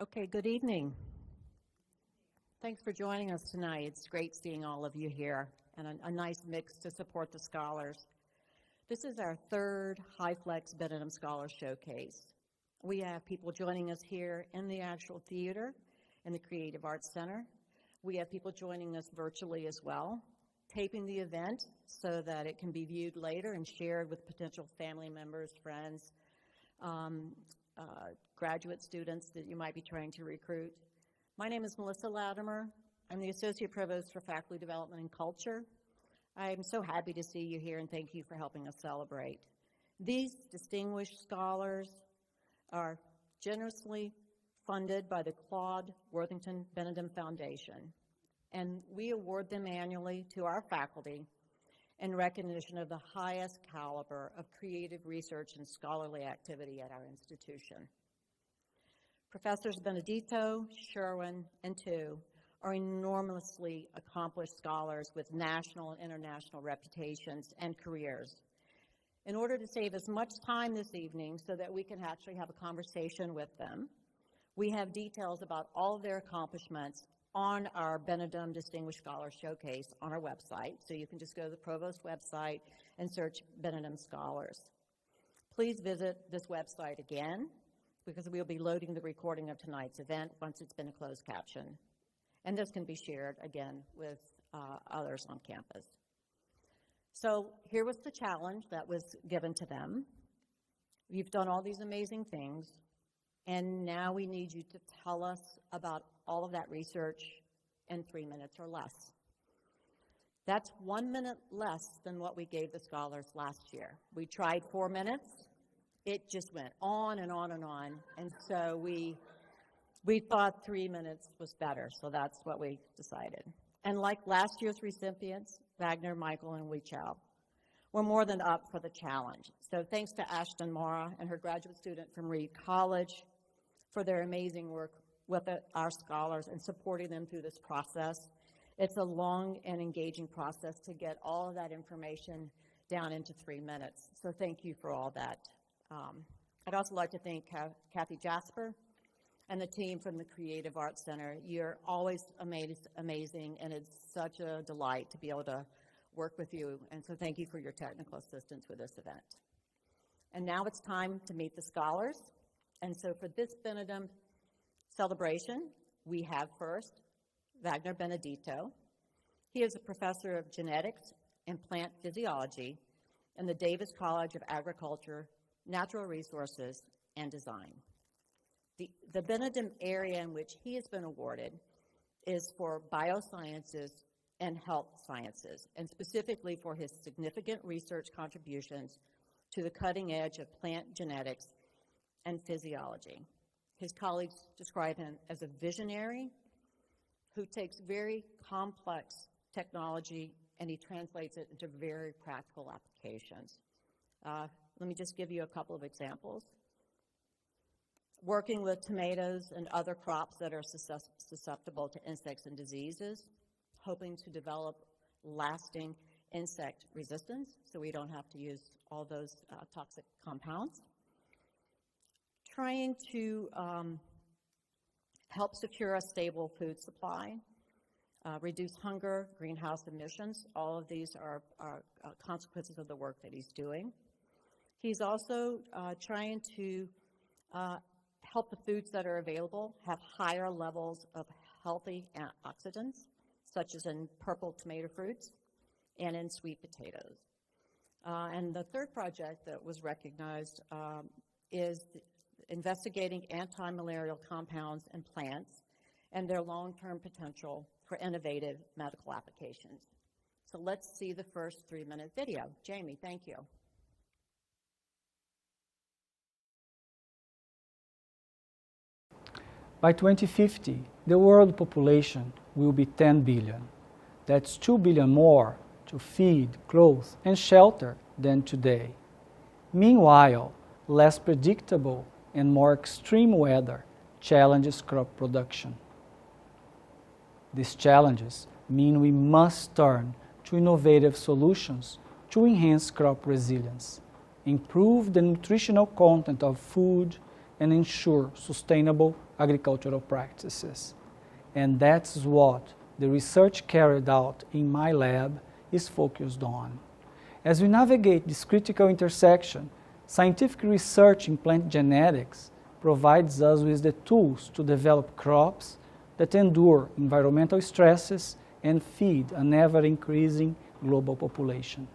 Okay, good evening. Thanks for joining us tonight. It's great seeing all of you here and a nice mix to support the scholars. This is our third HighFlex Benedum Scholar Showcase. We have people joining us here in the actual theater in the Creative Arts Center. We have people joining us virtually as well, taping the event so that it can be viewed later and shared with potential family members, friends, graduate students that you might be trying to recruit. My name is Melissa Latimer. I'm the Associate Provost for Faculty Development and Culture. I'm so happy to see you here and thank you for helping us celebrate. These distinguished scholars are generously funded by the Claude Worthington Benedum Foundation, and we award them annually to our faculty in recognition of the highest caliber of creative research and scholarly activity at our institution. Professors Benedito, Sherwin, and Tu are enormously accomplished scholars with national and international reputations and careers. In order to save as much time this evening so that we can actually have a conversation with them, we have details about all of their accomplishments on our Benedum Distinguished Scholar Showcase on our website. So you can just go to the Provost website and search Benedum Scholars. Please visit this website again, because we'll be loading the recording of tonight's event once it's been a closed caption. And this can be shared again with others on campus. So here was the challenge that was given to them. You've done all these amazing things, and now we need you to tell us about all of that research in 3 minutes or less. That's 1 minute less than what we gave the scholars last year. We tried 4 minutes. It just went on and on and on, and so we thought 3 minutes was better, so that's what we decided. And like last year's recipients, Vagner, Michael, and Weichao, were more than up for the challenge. So thanks to Ashton Mara and her graduate student from Reed College for their amazing work with our scholars and supporting them through this process. It's a long and engaging process to get all of that information down into 3 minutes, so thank you for all that. I'd also like to thank Kathy Jasper and the team from the Creative Arts Center. You're always amazing, and it's such a delight to be able to work with you, and so thank you for your technical assistance with this event. And now it's time to meet the scholars, and so for this Benedum celebration, we have first Vagner Benedito. He is a professor of genetics and plant physiology in the Davis College of Agriculture, Natural Resources, and Design. The Benedum area in which he has been awarded is for Biosciences and Health Sciences, and specifically for his significant research contributions to the cutting edge of plant genetics and physiology. His colleagues describe him as a visionary who takes very complex technology and he translates it into very practical applications. Let me just give you a couple of examples. Working with tomatoes and other crops that are susceptible to insects and diseases, hoping to develop lasting insect resistance so we don't have to use all those toxic compounds. Trying to help secure a stable food supply, reduce hunger, greenhouse emissions. All of these are consequences of the work that he's doing. He's also trying to help the foods that are available have higher levels of healthy antioxidants, such as in purple tomato fruits and in sweet potatoes. And the third project that was recognized is investigating anti-malarial compounds in plants and their long-term potential for innovative medical applications. So let's see the first 3-minute video. Jamie, thank you. By 2050, the world population will be 10 billion. That's 2 billion more to feed, clothe, and shelter than today. Meanwhile, less predictable and more extreme weather challenges crop production. These challenges mean we must turn to innovative solutions to enhance crop resilience, improve the nutritional content of food, and ensure sustainable agricultural practices. And that's what the research carried out in my lab is focused on. As we navigate this critical intersection, scientific research in plant genetics provides us with the tools to develop crops that endure environmental stresses and feed an ever-increasing global population.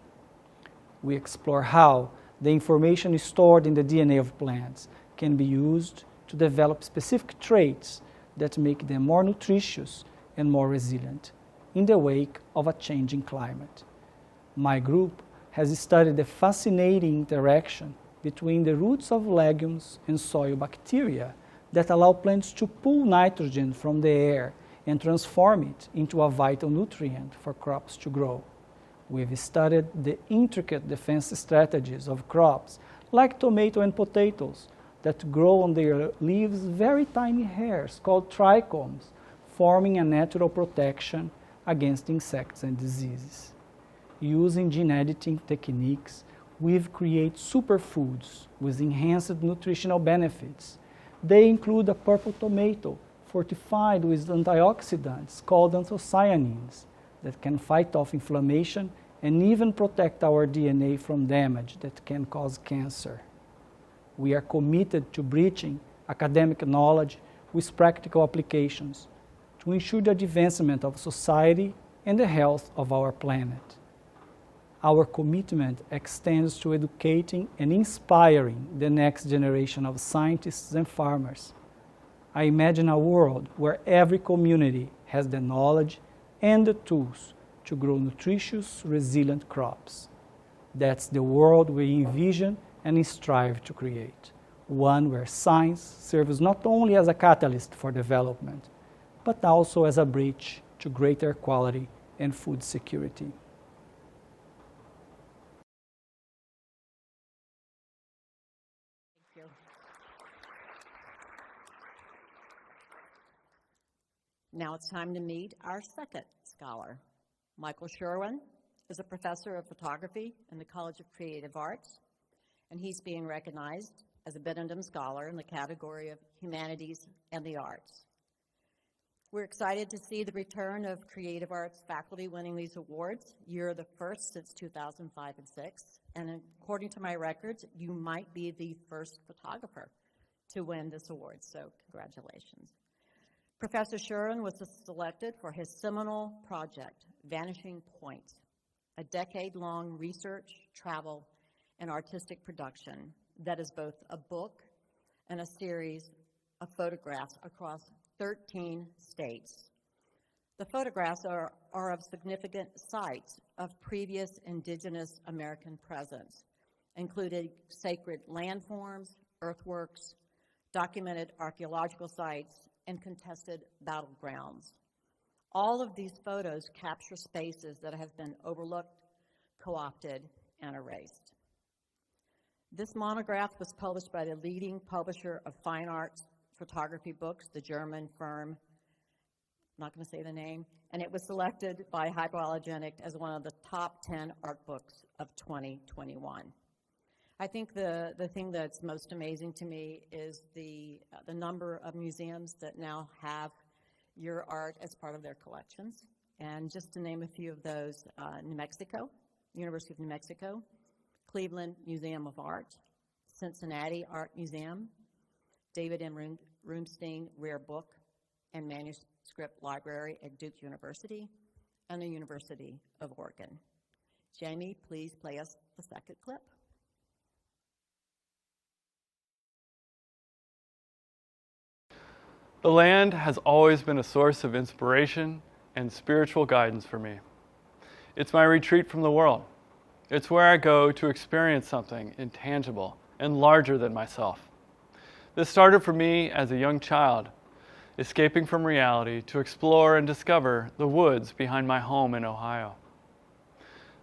We explore how the information stored in the DNA of plants can be used to develop specific traits that make them more nutritious and more resilient in the wake of a changing climate. My group has studied the fascinating interaction between the roots of legumes and soil bacteria that allow plants to pull nitrogen from the air and transform it into a vital nutrient for crops to grow. We've studied the intricate defense strategies of crops like tomato and potatoes that grow on their leaves very tiny hairs called trichomes, forming a natural protection against insects and diseases. Using gene editing techniques, we've created superfoods with enhanced nutritional benefits. They include a purple tomato fortified with antioxidants called anthocyanins that can fight off inflammation and even protect our DNA from damage that can cause cancer. We are committed to bridging academic knowledge with practical applications to ensure the advancement of society and the health of our planet. Our commitment extends to educating and inspiring the next generation of scientists and farmers. I imagine a world where every community has the knowledge and the tools to grow nutritious, resilient crops. That's the world we envision and strive to create, one where science serves not only as a catalyst for development, but also as a bridge to greater quality and food security. Thank you. Now it's time to meet our second scholar. Michael Sherwin is a professor of photography in the College of Creative Arts, and he's being recognized as a Benedum Scholar in the category of Humanities and the Arts. We're excited to see the return of creative arts faculty winning these awards. You're the first since 2005 and 6, and according to my records, you might be the first photographer to win this award, so congratulations. Professor Sherwin was selected for his seminal project, Vanishing Points, a decade-long research, travel, and artistic production that is both a book and a series of photographs across 13 states. The photographs are of significant sites of previous indigenous American presence, including sacred landforms, earthworks, documented archaeological sites, and contested battlegrounds. All of these photos capture spaces that have been overlooked, co-opted, and erased. This monograph was published by the leading publisher of fine arts photography books, the German firm, I'm not going to say the name, and it was selected by Hypoallergenic as one of the top 10 art books of 2021. I think the thing that's most amazing to me is the number of museums that now have your art as part of their collections. And just to name a few of those, New Mexico, University of New Mexico, Cleveland Museum of Art, Cincinnati Art Museum, David M. Rubenstein Rare Book and Manuscript Library at Duke University, and the University of Oregon. Jamie, please play us the second clip. The land has always been a source of inspiration and spiritual guidance for me. It's my retreat from the world. It's where I go to experience something intangible and larger than myself. This started for me as a young child, escaping from reality to explore and discover the woods behind my home in Ohio.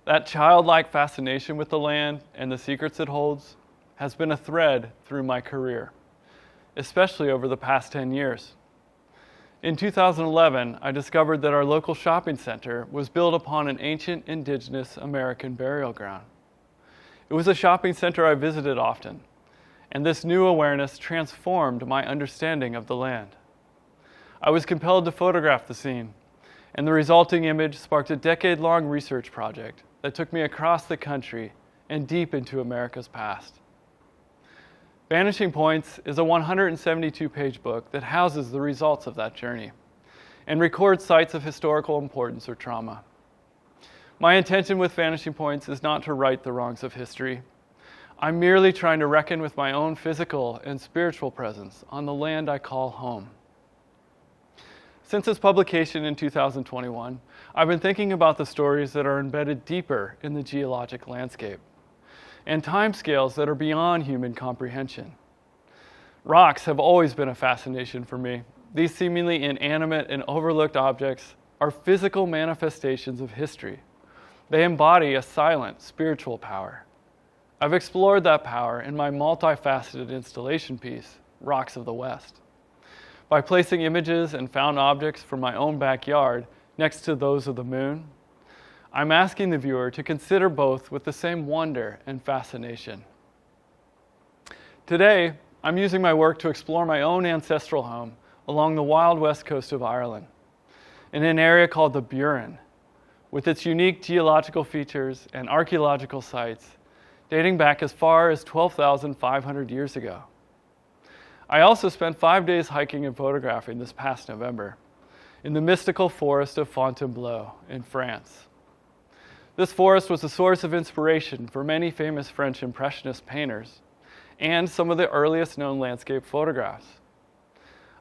That childlike fascination with the land and the secrets it holds has been a thread through my career, especially over the past 10 years. In 2011, I discovered that our local shopping center was built upon an ancient indigenous American burial ground. It was a shopping center I visited often, and this new awareness transformed my understanding of the land. I was compelled to photograph the scene, and the resulting image sparked a decade-long research project that took me across the country and deep into America's past. Vanishing Points is a 172-page book that houses the results of that journey and records sites of historical importance or trauma. My intention with Vanishing Points is not to right the wrongs of history. I'm merely trying to reckon with my own physical and spiritual presence on the land I call home. Since its publication in 2021, I've been thinking about the stories that are embedded deeper in the geologic landscape and timescales that are beyond human comprehension. Rocks have always been a fascination for me. These seemingly inanimate and overlooked objects are physical manifestations of history. They embody a silent spiritual power. I've explored that power in my multifaceted installation piece, Rocks of the West. By placing images and found objects from my own backyard next to those of the moon, I'm asking the viewer to consider both with the same wonder and fascination. Today, I'm using my work to explore my own ancestral home along the wild west coast of Ireland, in an area called the Burin, with its unique geological features and archaeological sites dating back as far as 12,500 years ago. I also spent 5 days hiking and photographing this past November in the mystical forest of Fontainebleau in France. This forest was a source of inspiration for many famous French Impressionist painters and some of the earliest known landscape photographs.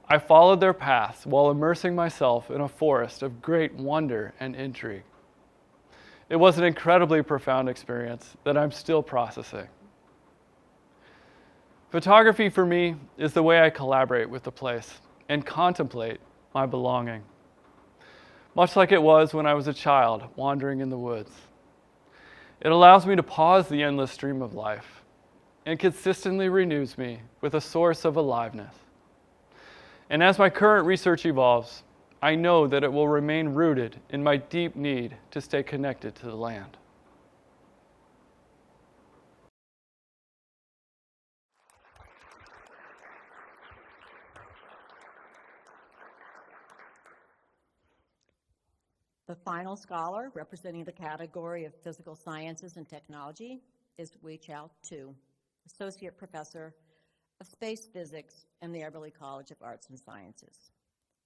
I followed their paths while immersing myself in a forest of great wonder and intrigue. It was an incredibly profound experience that I'm still processing. Photography for me is the way I collaborate with the place and contemplate my belonging. Much like it was when I was a child wandering in the woods. It allows me to pause the endless stream of life and consistently renews me with a source of aliveness. And as my current research evolves, I know that it will remain rooted in my deep need to stay connected to the land. The final scholar representing the category of Physical Sciences and Technology is Wei-Chao Tu, Associate Professor of Space Physics in the Eberly College of Arts and Sciences.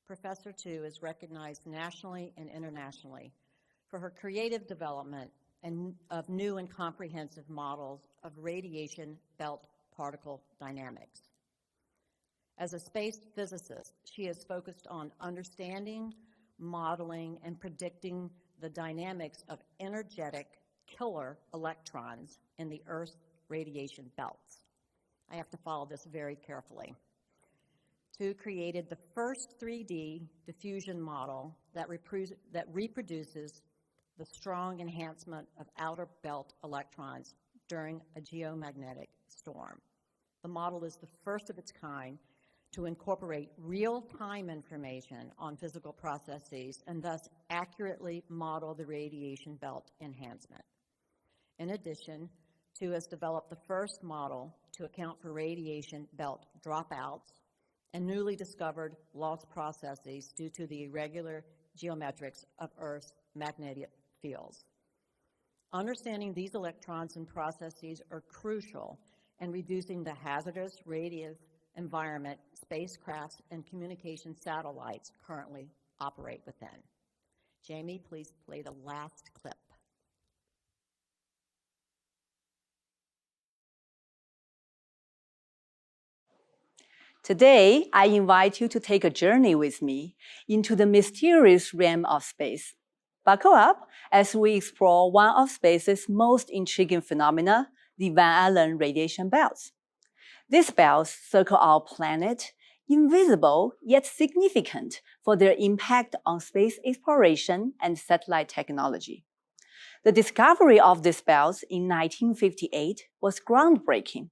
Professor Tu is recognized nationally and internationally for her creative development of new and comprehensive models of radiation belt particle dynamics. As a space physicist, she is focused on understanding, modeling, and predicting the dynamics of energetic killer electrons in the Earth's radiation belts. I have to follow this very carefully. Tu created the first 3D diffusion model that reproduces the strong enhancement of outer belt electrons during a geomagnetic storm. The model is the first of its kind to incorporate real-time information on physical processes and thus accurately model the radiation belt enhancement. In addition, Tu has developed the first model to account for radiation belt dropouts and newly discovered lost processes due to the irregular geometrics of Earth's magnetic fields. Understanding these electrons and processes are crucial in reducing the hazardous radiative environment spacecrafts and communication satellites currently operate within. Jamie, please play the last clip. Today, I invite you to take a journey with me into the mysterious realm of space. Buckle up as we explore one of space's most intriguing phenomena, the Van Allen radiation belts. These belts circle our planet, invisible yet significant for their impact on space exploration and satellite technology. The discovery of these belts in 1958 was groundbreaking.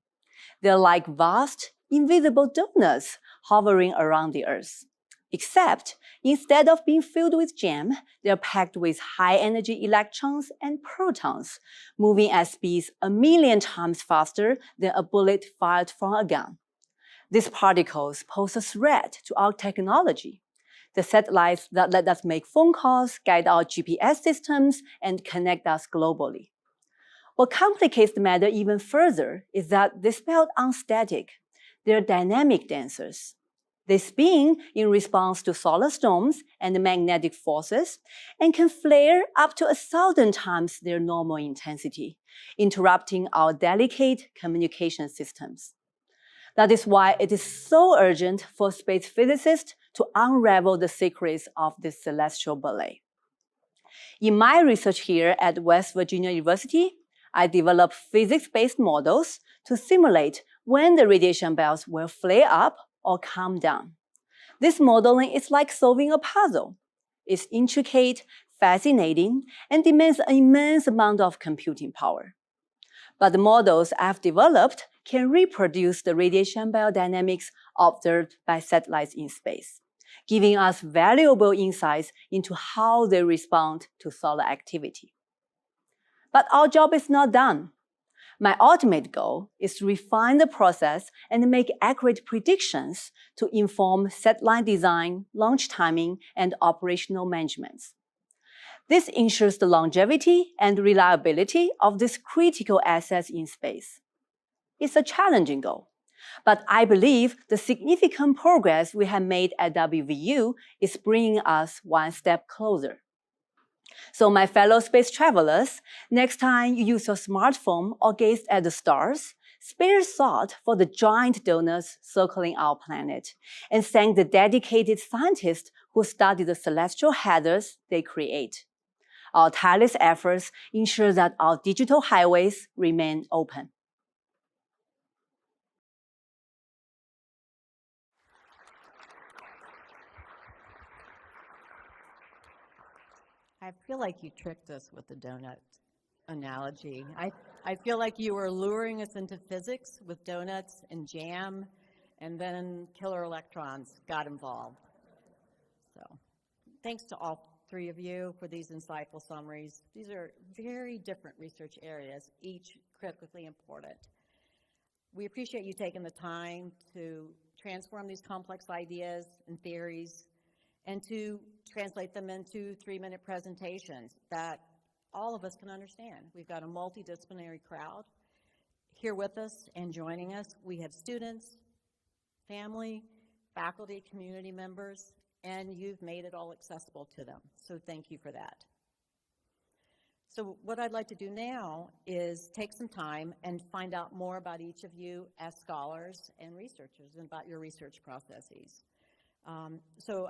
They're like vast, invisible donuts hovering around the Earth. Except, instead of being filled with jam, they're packed with high-energy electrons and protons, moving at speeds 1,000,000 times faster than a bullet fired from a gun. These particles pose a threat to our technology, the satellites that let us make phone calls, guide our GPS systems, and connect us globally. What complicates the matter even further is that they spelled unstatic. They're dynamic dancers. They spin in response to solar storms and magnetic forces and can flare up to 1,000 times their normal intensity, interrupting our delicate communication systems. That is why it is so urgent for space physicists to unravel the secrets of this celestial ballet. In my research here at West Virginia University, I developed physics-based models to simulate when the radiation belts will flare up or come down. This modeling is like solving a puzzle. It's intricate, fascinating, and demands an immense amount of computing power. But the models I've developed can reproduce the radiation belt dynamics observed by satellites in space, giving us valuable insights into how they respond to solar activity. But our job is not done. My ultimate goal is to refine the process and make accurate predictions to inform satellite design, launch timing, and operational management. This ensures the longevity and reliability of these critical assets in space. It's a challenging goal, but I believe the significant progress we have made at WVU is bringing us one step closer. So my fellow space travelers, next time you use your smartphone or gaze at the stars, spare thought for the giant donuts circling our planet and thank the dedicated scientists who study the celestial headers they create. Our tireless efforts ensure that our digital highways remain open. I feel like you tricked us with the donut analogy. I feel like you were luring us into physics with donuts and jam, and then killer electrons got involved. So thanks to all three of you for these insightful summaries. These are very different research areas, each critically important. We appreciate you taking the time to transform these complex ideas and theories and to translate them into 3-minute presentations that all of us can understand. We've got a multidisciplinary crowd here with us and joining us. We have students, family, faculty, community members, and you've made it all accessible to them. So thank you for that. So what I'd like to do now is take some time and find out more about each of you as scholars and researchers and about your research processes. So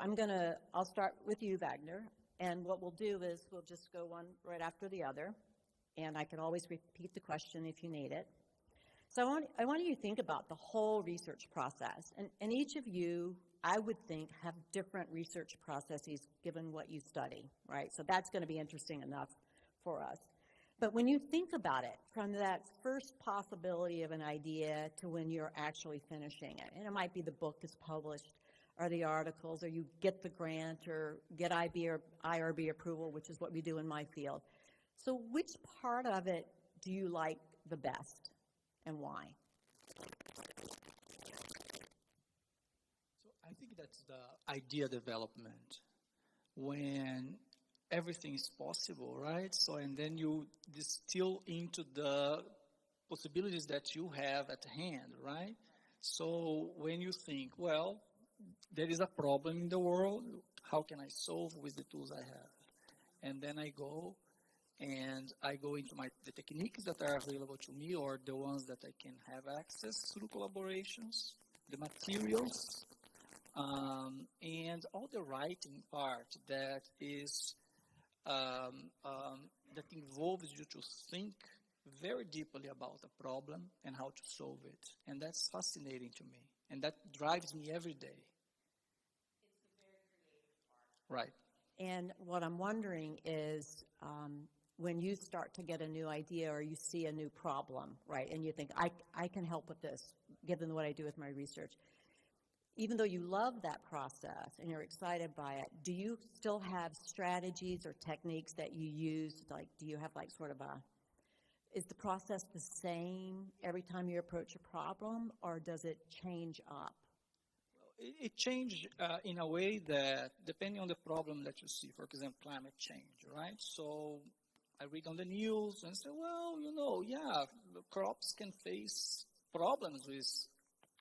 I'll start with you, Vagner, and what we'll do is we'll just go one right after the other, and I can always repeat the question if you need it. So I want you to think about the whole research process, and each of you, I would think, have different research processes given what you study, right? So that's going to be interesting enough for us. But when you think about it, from that first possibility of an idea to when you're actually finishing it, and it might be the book is published, or the articles, or you get the grant, or get IB or IRB approval, which is what we do in my field. So which part of it do you like the best, and why? So I think that's the idea development, when everything is possible, right? So, and then you distill into the possibilities that you have at hand, right? So when you think, well, there is a problem in the world, how can I solve with the tools I have? And then I go into the techniques that are available to me, or the ones that I can have access through collaborations, the materials, and all the writing part that is that involves you to think very deeply about a problem and how to solve it. And that's fascinating to me. And that drives me every day. It's a very creative part. Right. And what I'm wondering is when you start to get a new idea or you see a new problem, right, and you think, I can help with this, given what I do with my research. even though you love that process and you're excited by it, do you still have strategies or techniques that you use? Like, do you have like sort of is the process the same every time you approach a problem, or does it change up? It changed in a way that, depending on the problem that you see, for example, climate change, right? So I read on the news and say, well, yeah, the crops can face problems with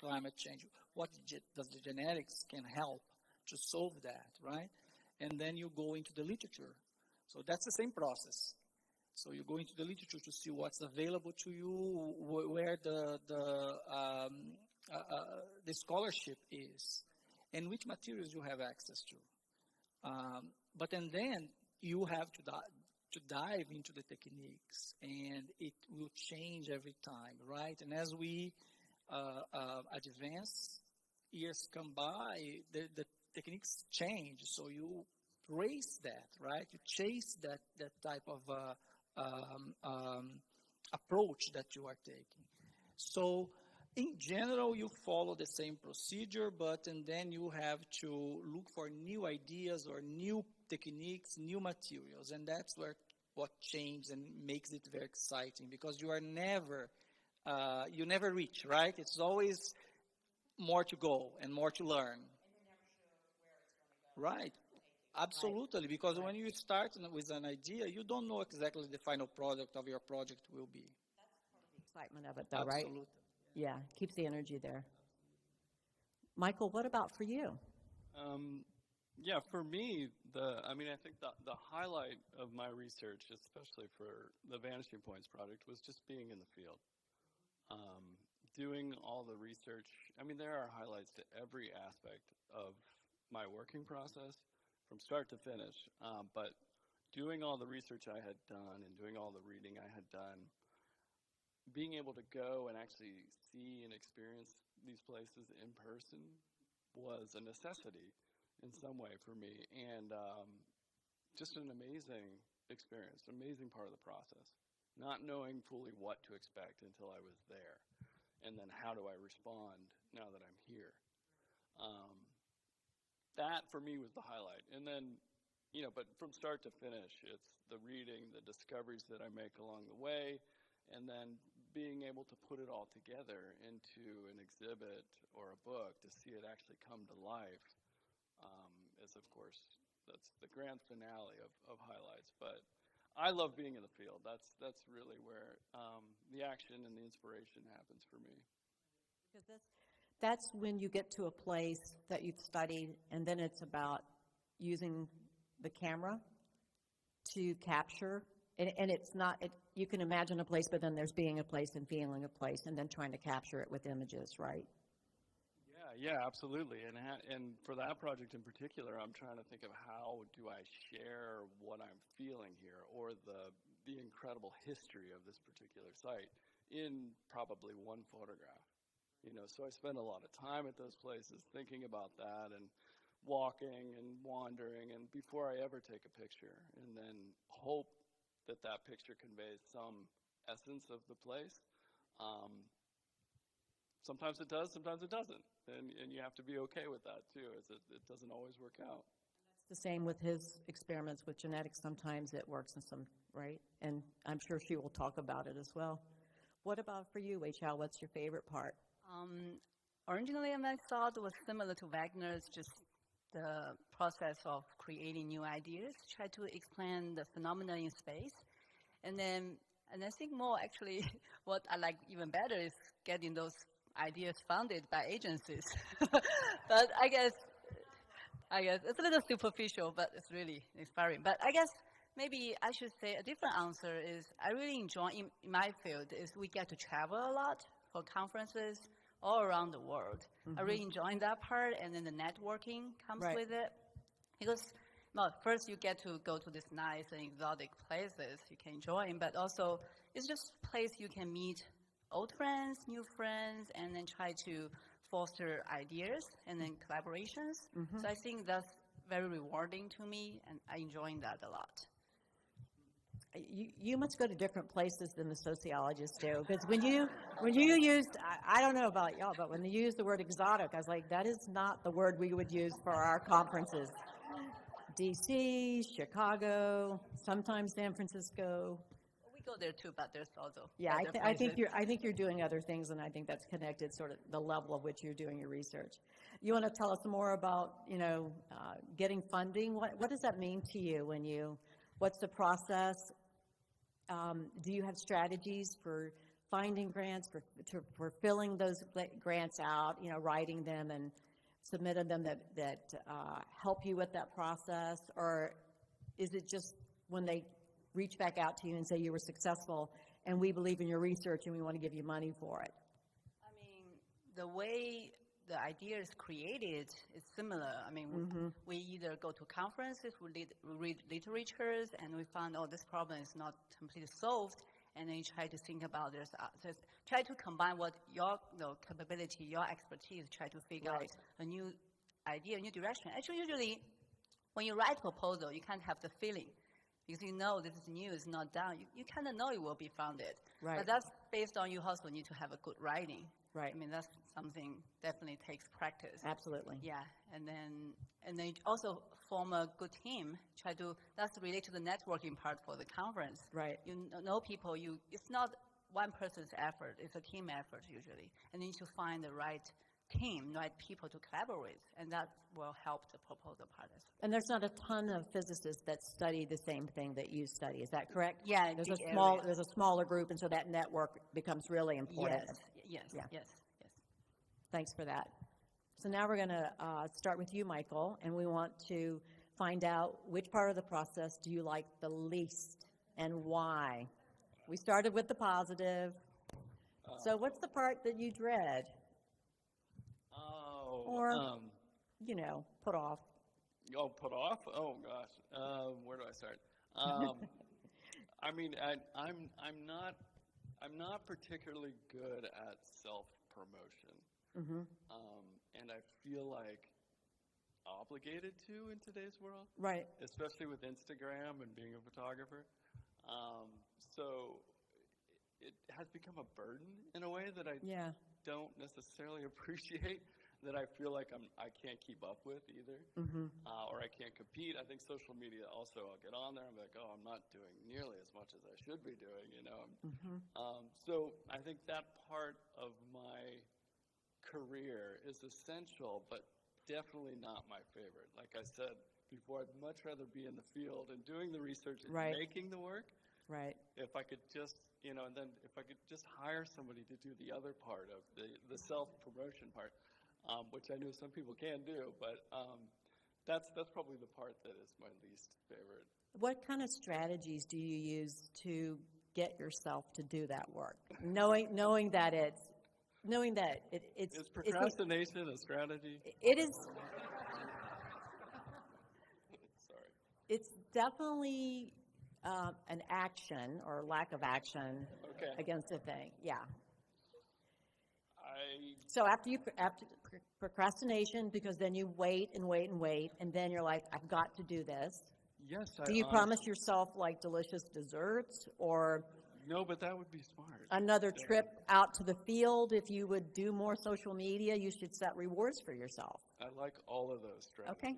climate change. What does the genetics can help to solve that, right? And then you go into the literature. So that's the same process. So you go into the literature to see what's available to you, where the scholarship is, and which materials you have access to. And then you have to dive into the techniques, and it will change every time, right? And as we advance, years come by, the techniques change, so you race that, right? You chase that type of approach that you are taking. So in general, you follow the same procedure, and then you have to look for new ideas or new techniques, new materials, and that's what changes and makes it very exciting, because you are never, you never reach, right? It's always more to go and more to learn. And you're never sure where it's going to go. Right. Absolutely, because when you start with an idea, you don't know exactly the final product of your project will be. That's part of the excitement of it, though, right? Absolutely. Yeah, keeps the energy there. Michael, what about for you? Yeah, for me, I think the highlight of my research, especially for the Vanishing Points project, was just being in the field. Doing all the research. There are highlights to every aspect of my working process from start to finish, but doing all the research I had done and doing all the reading I had done, being able to go and actually see and experience these places in person was a necessity in some way for me, and just an amazing experience, amazing part of the process. Not knowing fully what to expect until I was there, and then how do I respond now that I'm here. That for me was the highlight, and then, but from start to finish, it's the reading, the discoveries that I make along the way, and then being able to put it all together into an exhibit or a book to see it actually come to life is, of course, that's the grand finale of highlights. But I love being in the field. That's really where the action and the inspiration happens for me. Because that's when you get to a place that you've studied, and then it's about using the camera to capture. And it's not, you can imagine a place, but then there's being a place and feeling a place, and then trying to capture it with images, right? Yeah, absolutely. And for that project in particular, I'm trying to think of how do I share what I'm feeling here, or the incredible history of this particular site in probably one photograph. So I spend a lot of time at those places thinking about that and walking and wandering, and before I ever take a picture, and then hope that picture conveys some essence of the place. Sometimes it does, sometimes it doesn't, and you have to be okay with that too, as it doesn't always work out. It's the same with his experiments with genetics. Sometimes it works and some, right? And I'm sure she will talk about it as well. What about for you, Wei-Chao? What's your favorite part? Originally, my thought was similar to Wagner's, just the process of creating new ideas, try to explain the phenomena in space. And I think more actually what I like even better is getting those ideas funded by agencies. But I guess it's a little superficial, but it's really inspiring. But I guess maybe I should say a different answer is I really enjoy in my field is we get to travel a lot for conferences all around the world. I really enjoy that part, and then the networking comes with it. Because, well, first you get to go to these nice and exotic places you can join, but also it's just a place you can meet old friends, new friends, and then try to foster ideas and then collaborations. So I think that's very rewarding to me, and I enjoy that a lot. you must go to different places than the sociologists do, because when you used, I don't know about y'all, but when you used the word exotic, I was like, that is not the word we would use for our conferences. DC, Chicago, sometimes San Francisco. We go there too, but there's also Yeah, other I think places. you're doing other things, and I think that's connected sort of the level of which you're doing your research. You want to tell us more about, getting funding? What does that mean to you what's the process? Do you have strategies for finding grants, for filling those grants out, writing them and submitting them that help you with that process? Or is it just when they reach back out to you and say you were successful and we believe in your research and we want to give you money for it? I mean, the way the idea is created is similar. I mean, we either go to conferences, we read literatures, and we find, oh, this problem is not completely solved, and then you try to think about try to combine what your capability, your expertise, try to figure out a new idea, a new direction. Actually, usually, when you write a proposal, you can't have the feeling. Because you know this is new, it's not done. You kind of know it will be funded. Right. But that's based on you also need to have a good writing. Right. I mean, that's something definitely takes practice. Absolutely. Yeah, and then also form a good team. That's related to the networking part for the conference. Right. You know people. It's not one person's effort. It's a team effort usually, and you need to find the right team, right people to collaborate, and that will help the proposal part as well. And there's not a ton of physicists that study the same thing that you study. Is that correct? Yeah, there's a smaller group, and so that network becomes really important. Yes. Thanks for that. So now we're going to start with you, Michael, and we want to find out which part of the process do you like the least and why. We started with the positive. So what's the part that you dread? Or, put off. Oh, put off? Oh gosh, where do I start? I mean, I'm not particularly good at self-promotion, and I feel like obligated to in today's world, right? Especially with Instagram and being a photographer. So it has become a burden in a way that I don't necessarily appreciate. That I feel like I can't keep up with either, or I can't compete. I think social media also, I'll get on there and be like, oh, I'm not doing nearly as much as I should be doing, So I think that part of my career is essential, but definitely not my favorite. Like I said before, I'd much rather be in the field and doing the research and making the work. Right. If I could just, and then if I could just hire somebody to do the other part of the self-promotion part. Which I know some people can do, but that's probably the part that is my least favorite. What kind of strategies do you use to get yourself to do that work, knowing that it's Is procrastination a strategy? It is. Sorry. It's definitely an action or lack of action against a thing. Yeah. So after procrastination, because then you wait, and then you're like, I've got to do this. Yes. Do you promise yourself like delicious desserts or? No, but that would be smart. Another trip out to the field. If you would do more social media, you should set rewards for yourself. I like all of those strategies. Okay.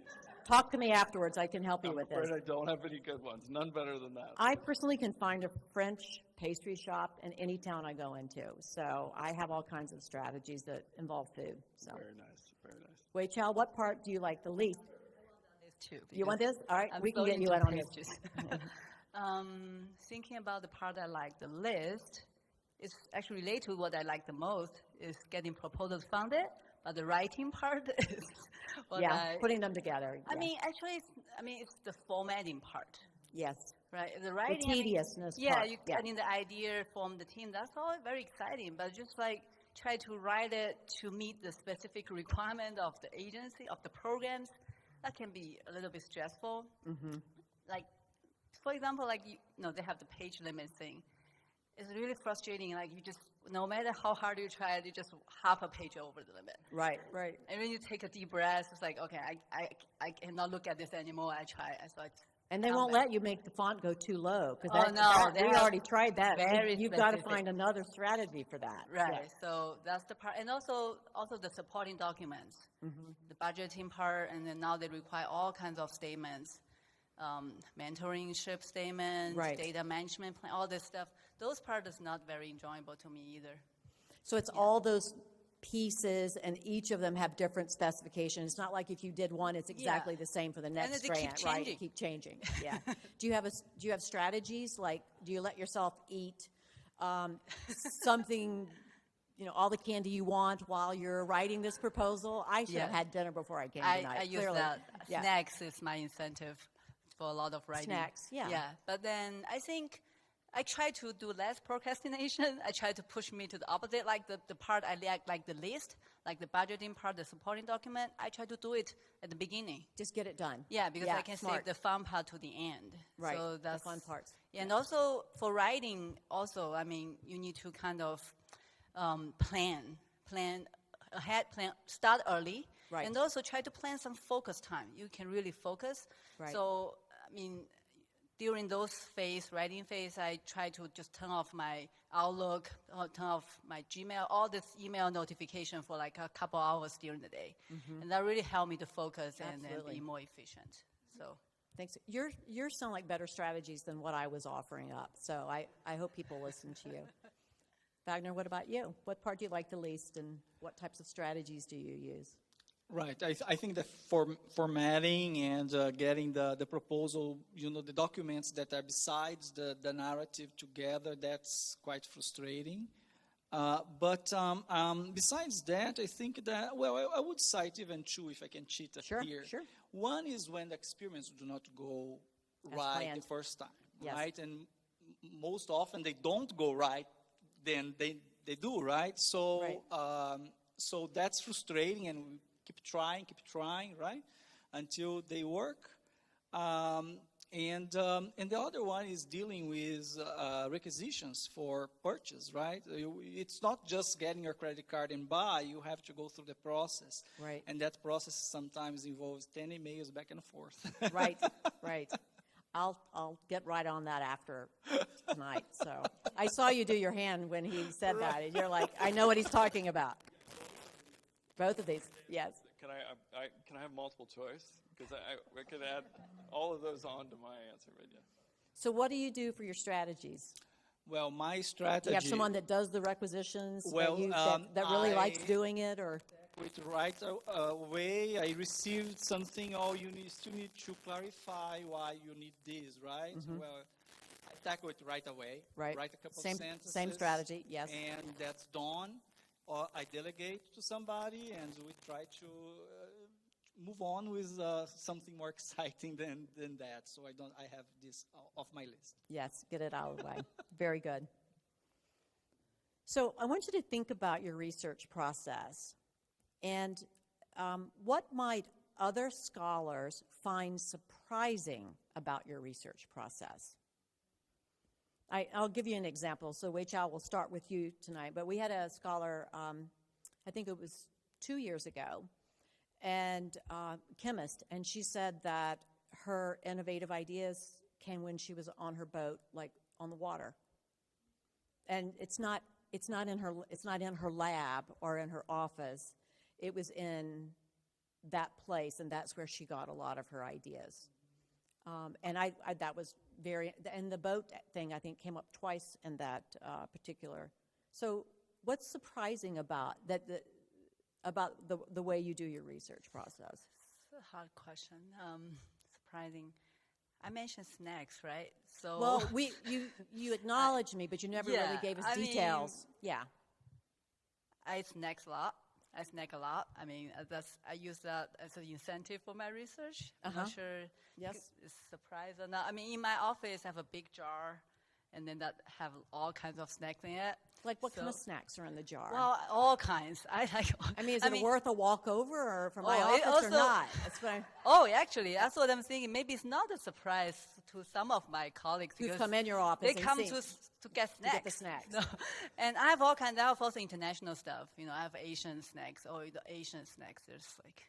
Talk to me afterwards. I can help you with this. I'm afraid I don't have any good ones. None better than that. I personally can find a French pastry shop in any town I go into. So I have all kinds of strategies that involve food. So. Very nice. Very nice. Wei Chao, what part do you like the least? Too, you want this? All right, we can get you in on this. Thinking about the part I like the least, it's actually related to what I like the most, is getting proposals funded, but the writing part is what putting them together. I mean, actually, it's the formatting part. Yes. Right, the writing. The tediousness part. Getting the idea from the team, that's all very exciting, but just like try to write it to meet the specific requirement of the agency, of the programs, that can be a little bit stressful. Like, for example, they have the page limit thing. It's really frustrating. Like, you just, no matter how hard you try, you just half a page over the limit. Right. And when you take a deep breath, it's like, okay, I cannot look at this anymore. I try. So And they won't let you make the font go too low, because Oh, no, they we have already tried that. very You've got to specific. find another strategy for that. Right. Yeah. So that's the part, and also the supporting documents, Mm-hmm. the budgeting part, and then now they require all kinds of statements, mentorship statements, Right. data management plan, all this stuff. Those part is not very enjoyable to me either. So it's all those pieces, and each of them have different specifications. It's not like if you did one, it's exactly the same for the next they keep grant, right? changing. Keep changing. Yeah. Do you have strategies? Like, do you let yourself eat something, all the candy you want while you're writing this proposal? I should have Yeah. had dinner before I came I tonight. use clearly. that. Yeah. Snacks is my incentive for a lot of writing. Snacks, yeah. Yeah, but then I think I try to do less procrastination. I try to push me to the opposite, like the part I like the list, like the budgeting part, the supporting document. I try to do it at the beginning. Just get it done. Yeah, because I can smart. save the fun part to the end. Right, So the that's fun parts. And also for writing, also, I mean, you need to kind of plan ahead, start early, Right. and also try to plan some focus time. You can really focus. Right. So, I mean, during those writing phase, I try to just turn off my Outlook, turn off my Gmail, all this email notification for like a couple hours during the day. And that really helped me to focus and then Absolutely. be more efficient. So. Thanks. Yours sound like better strategies than what I was offering up. So I hope people listen to you. Vagner, what about you? What part do you like the least, and what types of strategies do you use? Right. I think the formatting and getting the proposal, the documents that are besides the narrative together, that's quite frustrating. But besides that, I think that, I would cite even two if I can cheat Sure, here. sure. One is when the experiments do not go As right planned. the first time, Yes. right? And most often they don't go right, then they do, right? So, Right. so that's frustrating, and we keep trying, right? Until they work. And the other one is dealing with requisitions for purchase, right? It's not just getting your credit card and buy. You have to go through the process. Right. And that process sometimes involves 10 emails back and forth. Right, right. I'll get right on that after tonight. So I saw you do your hand when he said that, and you're like, I know what he's talking about. Both of these, yes. Can I have multiple choice? Because I could add all of those on to my answer, but yeah. So what do you do for your strategies? Well, my Do strategy... you have someone that does the requisitions Well, that really likes I- doing it, or? With right away, I received something. You still need to clarify why you need this, right? Well, I tackle it right away. Right. Write a couple Same- of sentences. same strategy, yes. And that's done. Or I delegate to somebody, and we try to move on with something more exciting than that. So I have this off my list. Yes, get it out of the way. Very good. So I want you to think about your research process, and what might other scholars find surprising about your research process? I'll give you an example. So Wei Chao, will start with you tonight, but we had a scholar, I think it was 2 years ago, and chemist, and she said that her innovative ideas came when she was on her boat, like on the water. And it's not in her lab or in her office. It was in that place, and that's where she got a lot of her ideas. And that was and the boat thing, I think, came up twice in that particular. So what's surprising about that, about the way you do your research process? It's a hard question. Surprising. I mentioned snacks, right? So Well, you acknowledged me, but you never really Yeah, gave us I mean- details. Yeah. I snack a lot. I mean, I use that as an incentive for my research. I'm not sure Yes. it's a surprise or not. I mean, in my office, I have a big jar, and then that have all kinds of snacks in it. Like what kind of So- snacks are in the jar? Well, all kinds. I like. I mean, is it worth a walk over or from my Oh, it office or also- not? That's what Oh, actually, that's what I'm thinking. Maybe it's not a surprise to some of my colleagues Who've because come in your office they and come seen- to get snacks. get the snacks. No. And I have all kinds. I have also international stuff. I have Asian snacks. Oh, the Asian snacks. There's like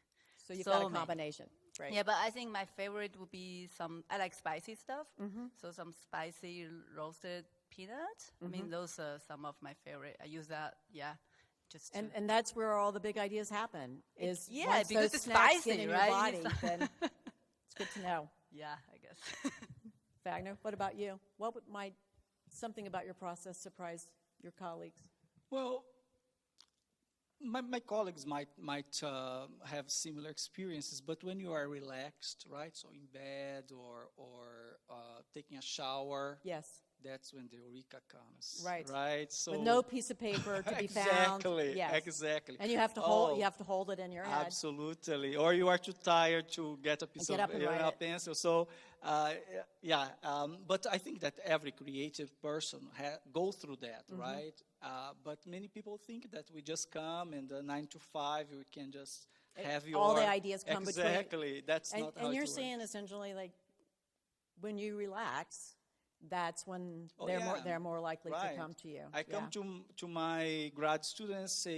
So you've so got a many. combination. Right. Yeah, but I think my favorite would be I like spicy stuff. So some spicy roasted peanut. I mean, those are some of my favorite. I use that, just to. And that's where all the big ideas happen. Is Yeah, once because those it's snacks spicy, get in right? your You need body, some- then it's good to know. Yeah, I guess. Wagner, what about you? What might something about your process surprise your colleagues? Well, my colleagues might have similar experiences, but when you are relaxed, right? So in bed or taking a shower, Yes. that's when the eureka comes. Right. Right. So With no piece of paper to be found. exactly. Yes. Exactly. And you have to hold it in your head. Absolutely. Or you are too tired to get a piece Get of up and write a it. pencil. So, but I think that every creative person go through that, right? But many people think that we just come and 9 to 5, we can just have your... all the ideas come between. Exactly. That's not how And you're it works. saying essentially like when you relax, that's when Oh, they're more likely right. to come to you. I come to my grad students and say,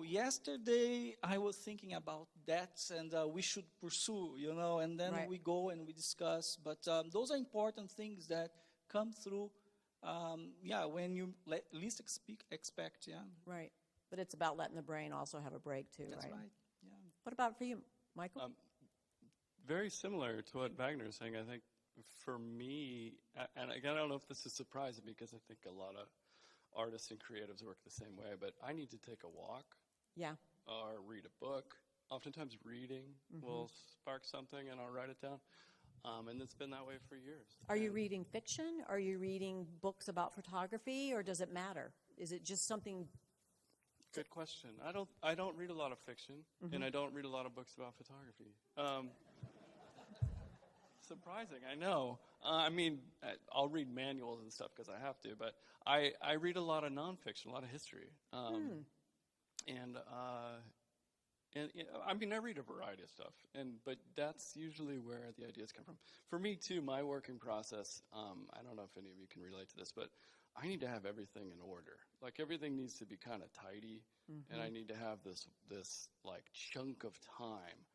yesterday I was thinking about that and we should pursue, and then Right. we go and we discuss. But those are important things that come through, when you least expect, Right. But it's about letting the brain also have a break too, That's right. Yeah. What about for you, Michael? Very similar to what Wagner is saying. I think for me, and again, I don't know if this is surprising because I think a lot of artists and creatives work the same way, but I need to take a walk Yeah. or read a book. Oftentimes reading will spark something and I'll write it down. And it's been that way for years. Are you reading fiction? Are you reading books about photography, or does it matter? Is it just something? Good question. I don't read a lot of fiction, and I don't read a lot of books about photography. Surprising, I know. I'll read manuals and stuff because I have to, but I read a lot of nonfiction, a lot of history. And I read a variety of stuff, but that's usually where the ideas come from. For me, too, my working process, I don't know if any of you can relate to this, but I need to have everything in order. Like, everything needs to be kind of tidy, and I need to have this like, chunk of time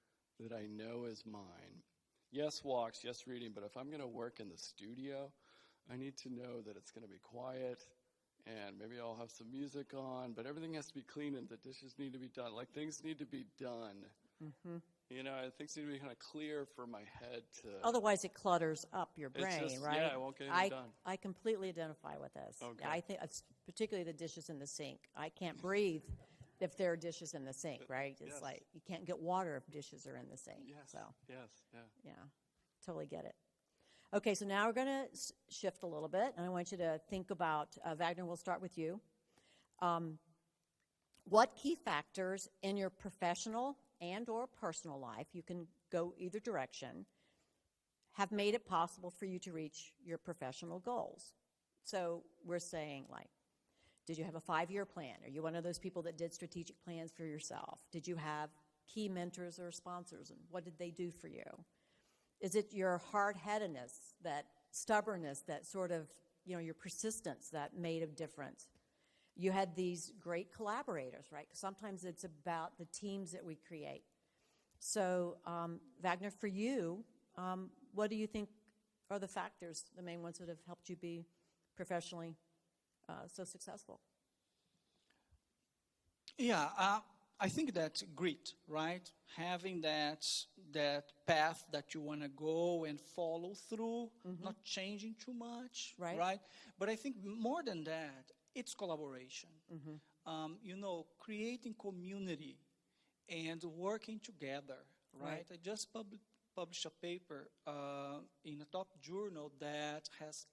that I know is mine. Yes, walks, yes, reading, but if I'm going to work in the studio, I need to know that it's going to be quiet, and maybe I'll have some music on, but everything has to be clean, and the dishes need to be done. Like, things need to be done. Things need to be kind of clear for my head to... Otherwise, it clutters up your brain, just, right? yeah, I won't get anything done. I completely identify with this. Okay. I think, particularly the dishes in the sink. I can't breathe if there are dishes in the sink, right? It's yes. like you can't get water if dishes are in the sink. Yes, So, yes, yeah. yeah, totally get it. Okay, so now we're going to shift a little bit, and I want you to think about, Vagner, we'll start with you. What key factors in your professional and or personal life, you can go either direction, have made it possible for you to reach your professional goals? So we're saying, like, did you have a 5-year plan? Are you one of those people that did strategic plans for yourself? Did you have key mentors or sponsors, and what did they do for you? Is it your hard-headedness, that stubbornness, that sort of, your persistence that made a difference? You had these great collaborators, right? 'Cause sometimes it's about the teams that we create. So, Vagner, for you, what do you think are the factors, the main ones that have helped you be professionally so successful? Yeah, I think that's grit, right? Having that path that you want to go and follow through, not changing too much, Right. But I think more than that, it's collaboration. Creating community and working together, right? I just published a paper in a top journal that has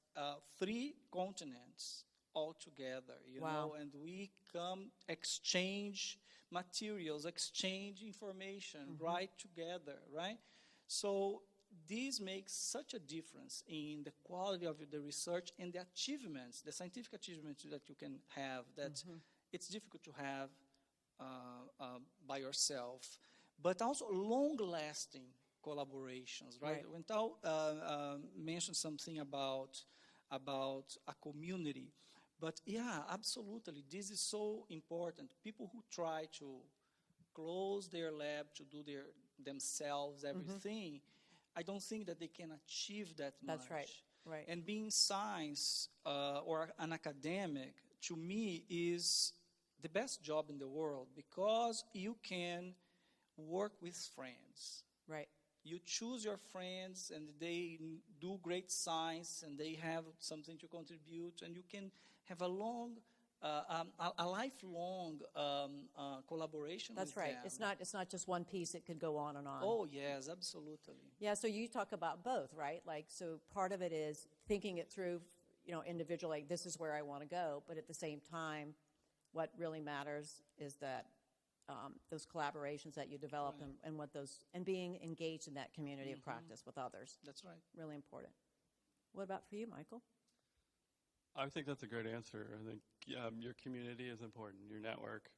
3 continents all together, Wow. and we come exchange materials, exchange information, right, together, right? So this makes such a difference in the quality of the research and the achievements, the scientific achievements that you can have, that it's difficult to have by yourself, but also long-lasting collaborations, right? Right. When Tal mentioned something about a community, but yeah, absolutely, this is so important. People who try to close their lab to do themselves, everything, I don't think that they can achieve that much. That's right. Right. And being science or an academic, to me, is the best job in the world because you can work with friends. Right. You choose your friends and they do great science and they have something to contribute, and you can have a lifelong collaboration That's with right. them. It's not just one piece. It could go on and on. Oh, yes, absolutely. Yeah, so you talk about both, right? Like, so part of it is thinking it through, individually, this is where I want to go, but at the same time, what really matters is that those collaborations that you develop Right. and being engaged in that community of practice with others. That's right. Really important. What about for you, Michael? I think that's a great answer. I think your community is important, your network.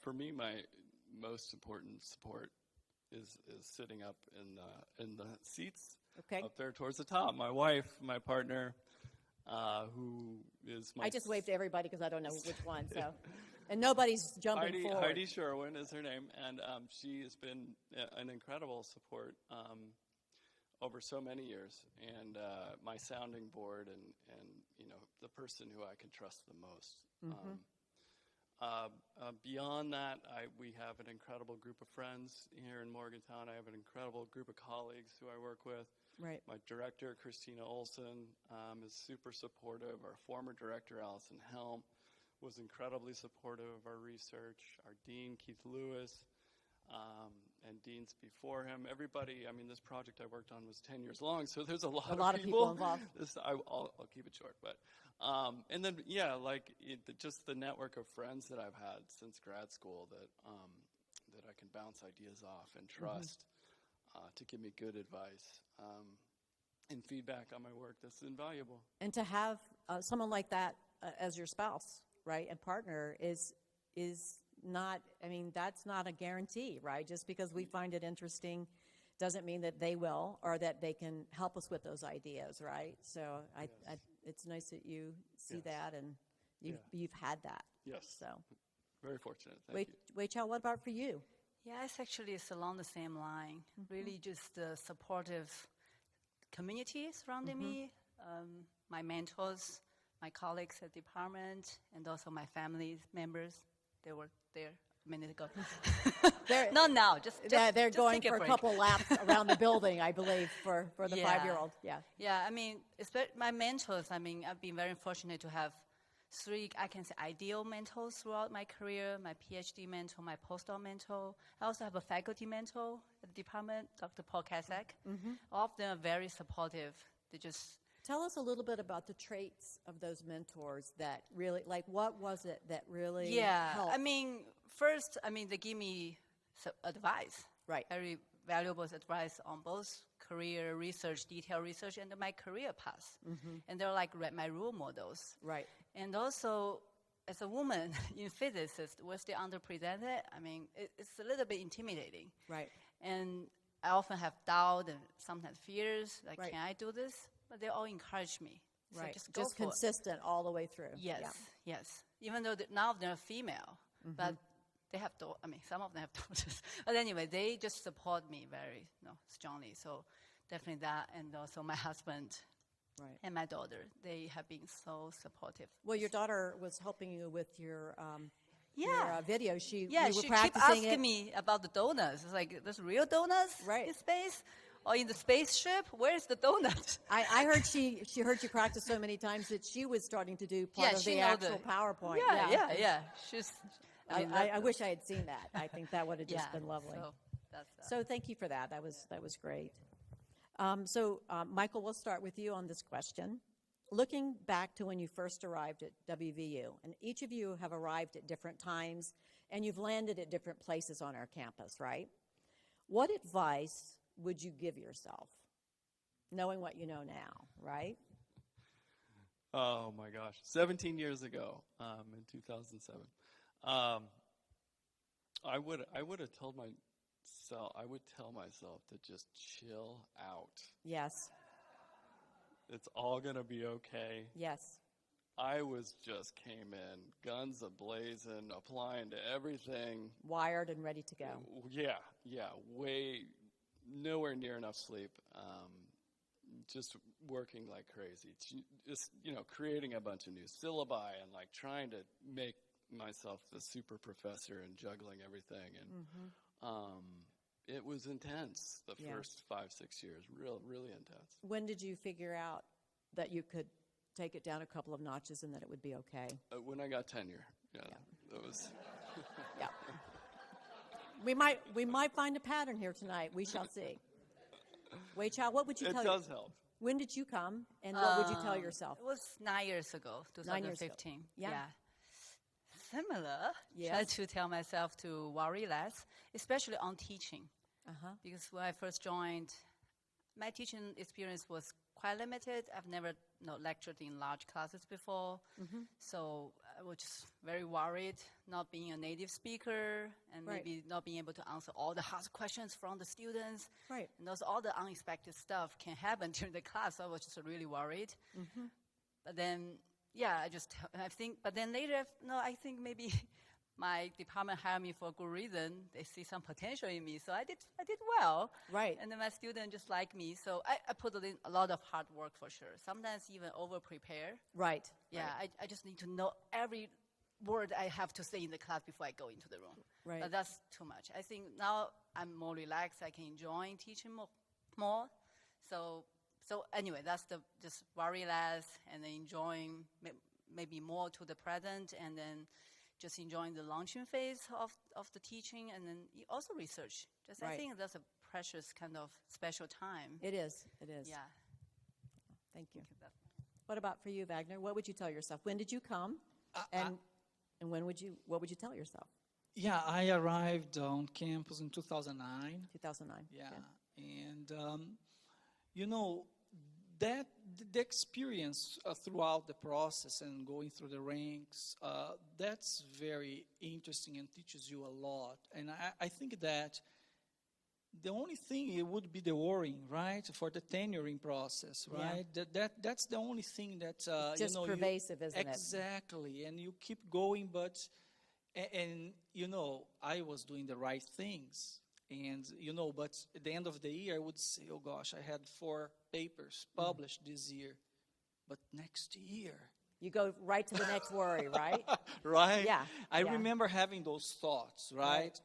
For me, my most important support is sitting up in the seats Okay. up there towards the top. My wife, my partner, who is my... I just waved to everybody because I don't know which one, so. And nobody's jumping forward. Heidi Sherwin is her name, and she has been an incredible support over so many years, and my sounding board, and the person who I can trust the most. Beyond that, we have an incredible group of friends here in Morgantown. I have an incredible group of colleagues who I work with. Right. My director, Christina Olson, is super supportive. Our former director, Allison Helm, was incredibly supportive of our research. Our dean, Keith Lewis, and deans before him. Everybody, this project I worked on was 10 years long, so there's a lot of people involved. I'll keep it short, but and then just the network of friends that I've had since grad school that I can bounce ideas off and trust to give me good advice and feedback on my work that's invaluable. And to have someone like that as your spouse, right, and partner is not, that's not a guarantee, right? Just because we find it interesting doesn't mean that they will or that they can help us with those ideas, right? So it's nice that you see that and you've had that. Yes. So Very fortunate. Thank you. Wei Chao, what about for you? Yes, actually, it's along the same line. Really just the supportive community surrounding me, my mentors, my colleagues at the department, and also my family members. They were there a minute ago. Not now, just They're just going take for a break. couple laps around the building, I believe, for the 5-year-old. Yeah. Yeah, my mentors, I've been very fortunate to have 3, I can say, ideal mentors throughout my career. My PhD mentor, my postdoc mentor. I also have a faculty mentor at the department, Dr. Paul Kasak. All of them are very supportive. They just... Tell us a little bit about the traits of those mentors that really, like, what was it that really helped? First, they give me advice. Right. Very valuable advice on both career research, detailed research, and my career path. And they're like my role models. Right. And also, as a woman in physics, we're still underrepresented. It's a little bit intimidating. Right. And I often have doubt and sometimes fears, like, Right. can I do this? But they all encourage me. So Right. just go for it. Consistent all the way through. Yes, Yeah. yes. Even though now they're female, but they have some of them have daughters. But anyway, they just support me very strongly. So definitely that, and also my husband Right. and my daughter, they have been so supportive. Well, your daughter was helping you with your Yeah. video. Yeah, you were she keep practicing asking it. me about the donuts. It's like, there's real donuts Right. in space? Or in the spaceship? Where's the donut? I heard she heard you practice so many times that she was starting to do part Yeah, of she the know actual PowerPoint. Yeah. She's... I wish I had seen that. I think that would have just yeah, been lovely. So, that's, So thank you for that. That was great. Michael, we'll start with you on this question. Looking back to when you first arrived at WVU, and each of you have arrived at different times, and you've landed at different places on our campus, right? What advice would you give yourself, knowing what you know now, right? Oh my gosh, 17 years ago, in 2007, I would have told tell myself to just chill out. Yes. It's all gonna be okay. Yes. I was just came in, guns a-blazing, applying to everything. Wired and ready to go. Yeah, way, nowhere near enough sleep. Just working like crazy. Just, creating a bunch of new syllabi and like trying to make myself the super professor and juggling everything. And it was intense the first 5-6 years, really intense. When did you figure out that you could take it down a couple of notches and that it would be okay? When I got tenure, that was. Yeah. We might find a pattern here tonight. We shall see. Wei Chao, what would you tell It does help. When did you come, and what would you tell yourself? It was 9 years ago, 9 years ago. 2015. Yeah. Similar. Yes. Try to tell myself to worry less, especially on teaching. Because when I first joined, my teaching experience was quite limited. I've never lectured in large classes before. So I was just very worried not being a native speaker and maybe not being able to answer all the hard questions from the students. Right. And also all the unexpected stuff can happen during the class. So I was just really worried. But then, but then later, I think maybe my department hired me for a good reason. They see some potential in me, so I did well. Right. And then my students just like me, so I put in a lot of hard work for sure. Sometimes even over-prepare. Right. Yeah, I just need to know every word I have to say in the class before I go into the room. Right. But that's too much. I think now I'm more relaxed. I can enjoy teaching more. So anyway, that's just worry less and then enjoying maybe more to the present, and then just enjoying the launching phase of the teaching, and then also research. I think that's a precious kind of special time. It is. Yeah. Thank you. What about for you, Vagner? What would you tell yourself? When did you come? And what would you tell yourself? Yeah, I arrived on campus in 2009. 2009. Yeah. And, that the experience throughout the process and going through the ranks, that's very interesting and teaches you a lot. And I think that the only thing it would be the worrying, right, for the tenuring process, right? Yeah. That's the only thing that just pervasive, isn't it? Exactly, and you keep going, but I was doing the right things. And, but at the end of the year, I would say, oh gosh, I had 4 papers published this year. But next year. You go right to the next worry, right? Right? Yeah. I remember having those thoughts, right?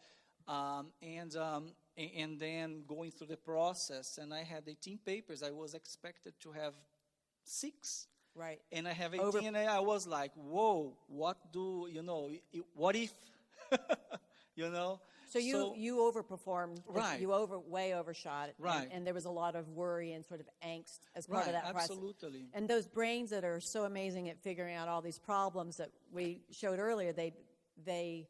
And then going through the process, and I had 18 papers. I was expected to have 6. Right. And I have 18, and I was like, whoa, what if, So you overperformed, right? You way overshot, right? And there was a lot of worry and sort of angst as part of that process. Absolutely. And those brains that are so amazing at figuring out all these problems that we showed earlier, they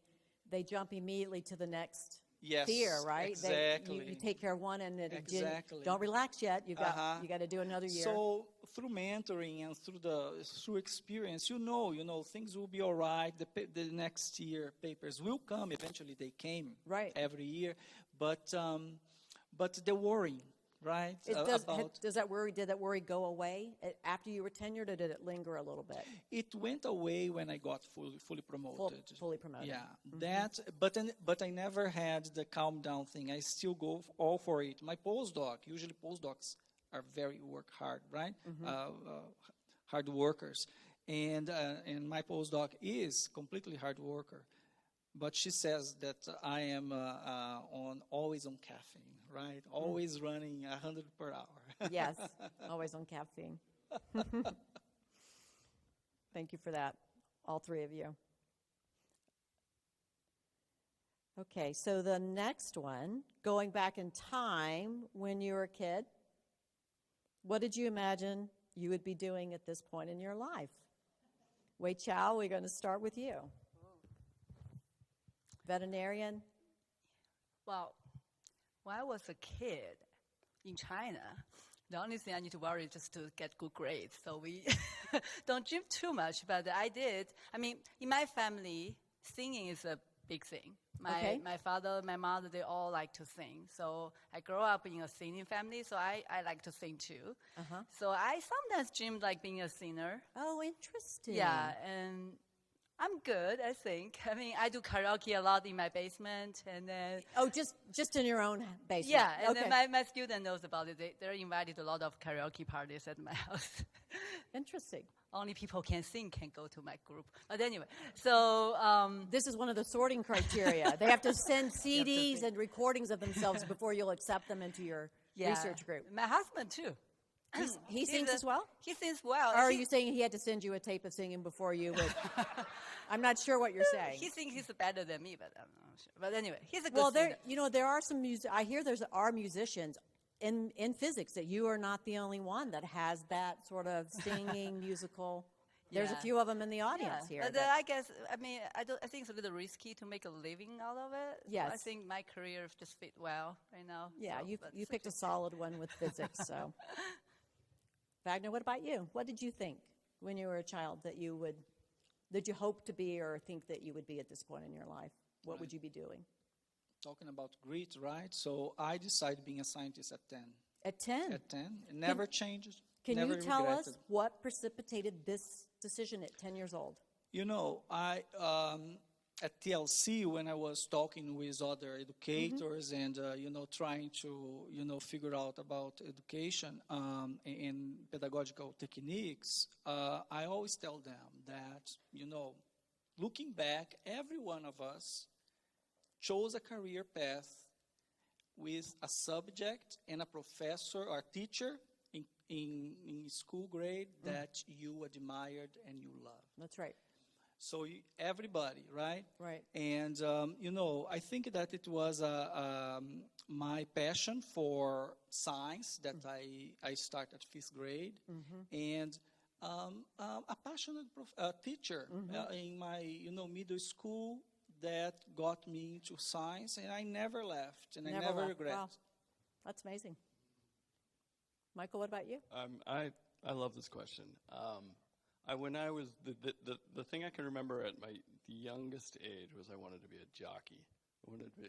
jump immediately to the next fear, right? Exactly. You take care of one, and then exactly. Don't relax yet. You got to do another year. So through mentoring and through experience, things will be all right. The next year papers will come. Eventually, they came every year. But the worrying, right? Did that worry go away after you were tenured, or did it linger a little bit? It went away when I got fully promoted. Fully promoted. Yeah, but I never had the calm down thing. I still go all for it. My postdoc, usually postdocs are very work hard, right? Hard workers, and my postdoc is completely hard worker. But she says that I am always on caffeine, right? Always running 100 per hour. Yes, always on caffeine. Thank you for that, all 3 of you. Okay, so the next one, going back in time when you were a kid, what did you imagine you would be doing at this point in your life? Wei Chao, we're going to start with you. Veterinarian? Well, when I was a kid in China, the only thing I need to worry is just to get good grades. So we don't dream too much, but I did. I mean, in my family, singing is a big thing. My father, my mother, they all like to sing. So I grew up in a singing family, so I like to sing too. So I sometimes dream like being a singer. Oh, interesting. Yeah, and I'm good, I think. I mean, I do karaoke a lot in my basement, and then... Oh, just in your own basement? Yeah, and okay. then my student knows about it. They're invited to a lot of karaoke parties at my house. Interesting. Only people can sing can go to my group. But anyway, so... This is one of the sorting criteria. They have to send CDs and recordings of themselves before you'll accept them into your research group. My husband, too. He sings as well? He sings well. Or are you saying he had to send you a tape of singing before you would? I'm not sure what you're saying. He thinks he's better than me, but I'm not sure. But anyway, he's a good Well, singer. there are some I hear are musicians in physics that you are not the only one that has that sort of singing musical. There's a few of them in the audience here. But I guess, I mean, I think it's a little risky to make a living out of it. Yes. So I think my career just fit well right now. Yeah, so, you picked a solid one with physics, so. Vagner, what about you? What did you think when you were a child that you hope to be or think that you would be at this point in your life? What would you be doing? Talking about grit, right? So I decided being a scientist at 10. At 10? At 10. It never changed. Can never you tell regretted. us what precipitated this decision at 10 years old? You know, I at TLC, when I was talking with other educators and, trying to, figure out about education and pedagogical techniques, I always tell them that, looking back, every one of us chose a career path with a subject and a professor or teacher in school grade that you admired and you loved. That's right. So everybody, right? Right. And, I think that it was my passion for science that I started 5th grade. And a passionate teacher in my, middle school that got me into science. And I never left, and I never regret. Wow. That's amazing. Michael, what about you? I love this question. When I was the thing I can remember at the youngest age was I wanted to be a jockey. I wanted to be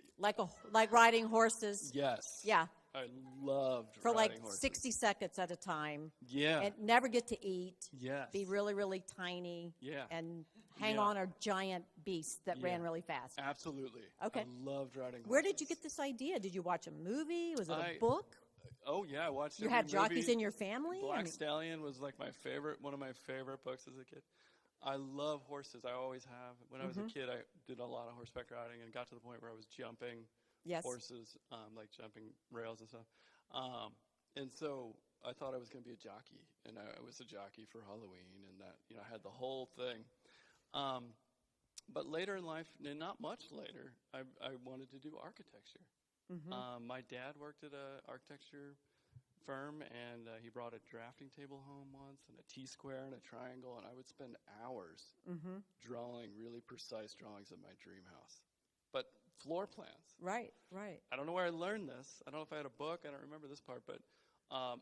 like riding horses. Yes. Yeah. I loved for riding like horses. 60 seconds at a time. Yeah. And never get to eat. Yes. Be really, really tiny. Yeah. And hang on a giant beast that ran really fast. Absolutely. Okay. I loved riding horses. Where did you get this idea? Did you watch a movie? Was it a book? Oh yeah, I watched. You had jockeys in your family? Black Stallion was like one of my favorite books as a kid. I love horses. I always have. When I was a kid, I did a lot of horseback riding and got to the point where I was jumping horses, like jumping rails and stuff. And so I thought I was going to be a jockey, and I was a jockey for Halloween, and that I had the whole thing. But later in life, and not much later, I wanted to do architecture. My dad worked at an architecture firm, and he brought a drafting table home once, and a T-square and a triangle, and I would spend hours drawing really precise drawings of my dream house. But floor plans. Right, right. I don't know where I learned this. I don't know if I had a book. I don't remember this part, but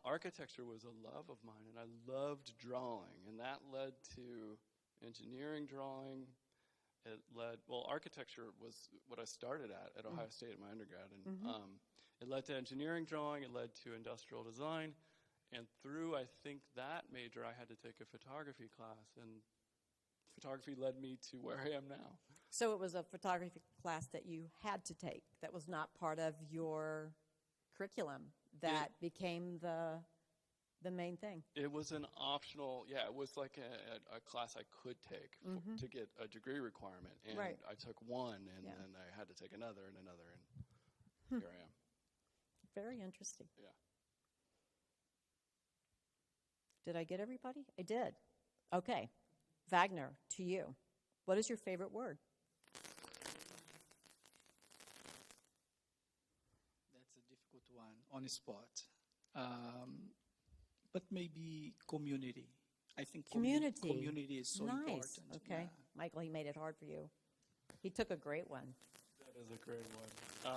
architecture was a love of mine, and I loved drawing, and that led to engineering drawing. It led, architecture was what I started at Ohio State at my undergrad, and it led to engineering drawing, it led to industrial design, and through, I think, that major, I had to take a photography class, and photography led me to where I am now. So it was a photography class that you had to take, that was not part of your curriculum, that became the main thing. It was an optional, it was like a class I could take to get a degree requirement. And I took one, and then I had to take another and another, and here I am. Very interesting. Yeah. Did I get everybody? I did. Okay. Vagner, to you. What is your favorite word? That's a difficult one on the spot. But maybe community. I think community is so important. Okay. Yeah. Michael, he made it hard for you. He took a great one. That is a great one.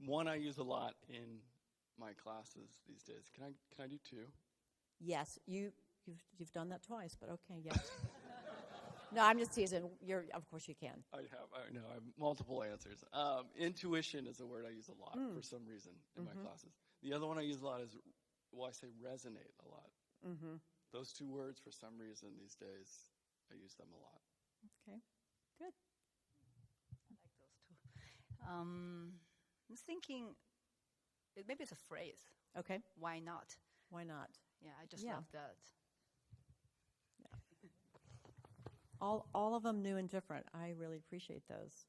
One I use a lot in my classes these days. Can I do two? Yes. You've done that twice, but okay, yes. No, I'm just teasing. Of course you can. I have multiple answers. Intuition is a word I use a lot for some reason in my classes. The other one I use a lot is, I say resonate a lot. Those two words, for some reason these days, I use them a lot. Okay, good. I like those two. I'm thinking, maybe it's a phrase. Okay, Why not? why not? Yeah, I just Yeah. love that. All of them new and different. I really appreciate those.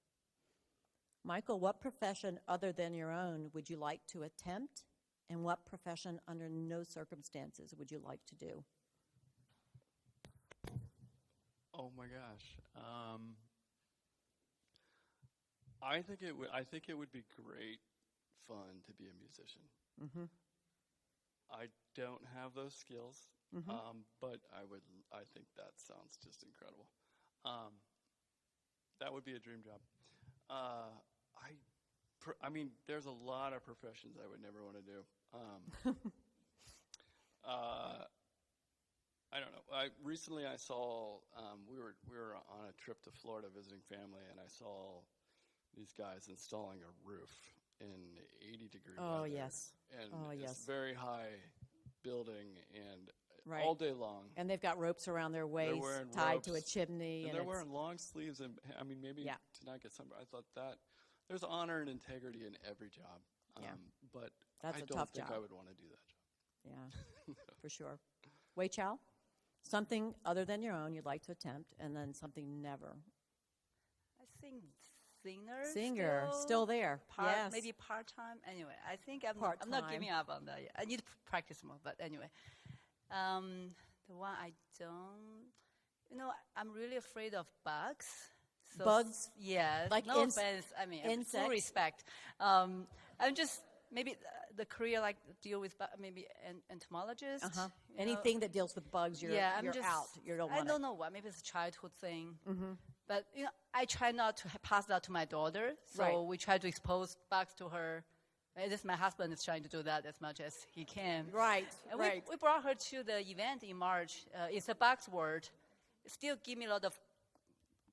Michael, what profession other than your own would you like to attempt, and what profession under no circumstances would you like to do? Oh my gosh. I think it would be great fun to be a musician. I don't have those skills, but I think that sounds just incredible. That would be a dream job. I mean, there's a lot of professions I would never want to do. I don't know. Recently I saw, we were on a trip to Florida visiting family, and I saw these guys installing a roof in 80-degree weather. Oh, yes. And Oh, this yes. very high building, and Right. all day long. And they've got ropes around their waist wearing tied to a ropes, chimney. And they're it's- wearing long sleeves, and I mean, maybe Yeah. to not get sunburned. I thought that there's honor and integrity in every job. Yeah. But That's I a don't tough think job. I would want to do that job. Yeah, for sure. Wei Chow, something other than your own you'd like to attempt, and then something never. I think singer. Singer, still there. Yes. Maybe part-time. Anyway, I think I'm Part-time. not giving up on that yet. I need to practice more, but anyway. The one I don't, I'm really afraid of bugs. So Bugs? Yeah. Like no offense. I mean, full insects? respect. I'm just, maybe the career like deal with, maybe entomologist. Uh-huh. you know. Anything that deals with bugs, you're I'm just out. You don't I want don't it. know what. Maybe it's a childhood thing. But I try not to pass that to my daughter. So Right. we try to expose bugs to her. This my husband is trying to do that as much as he can. Right, And right. we brought her to the event in March. It's a bugs world. It still give me a lot of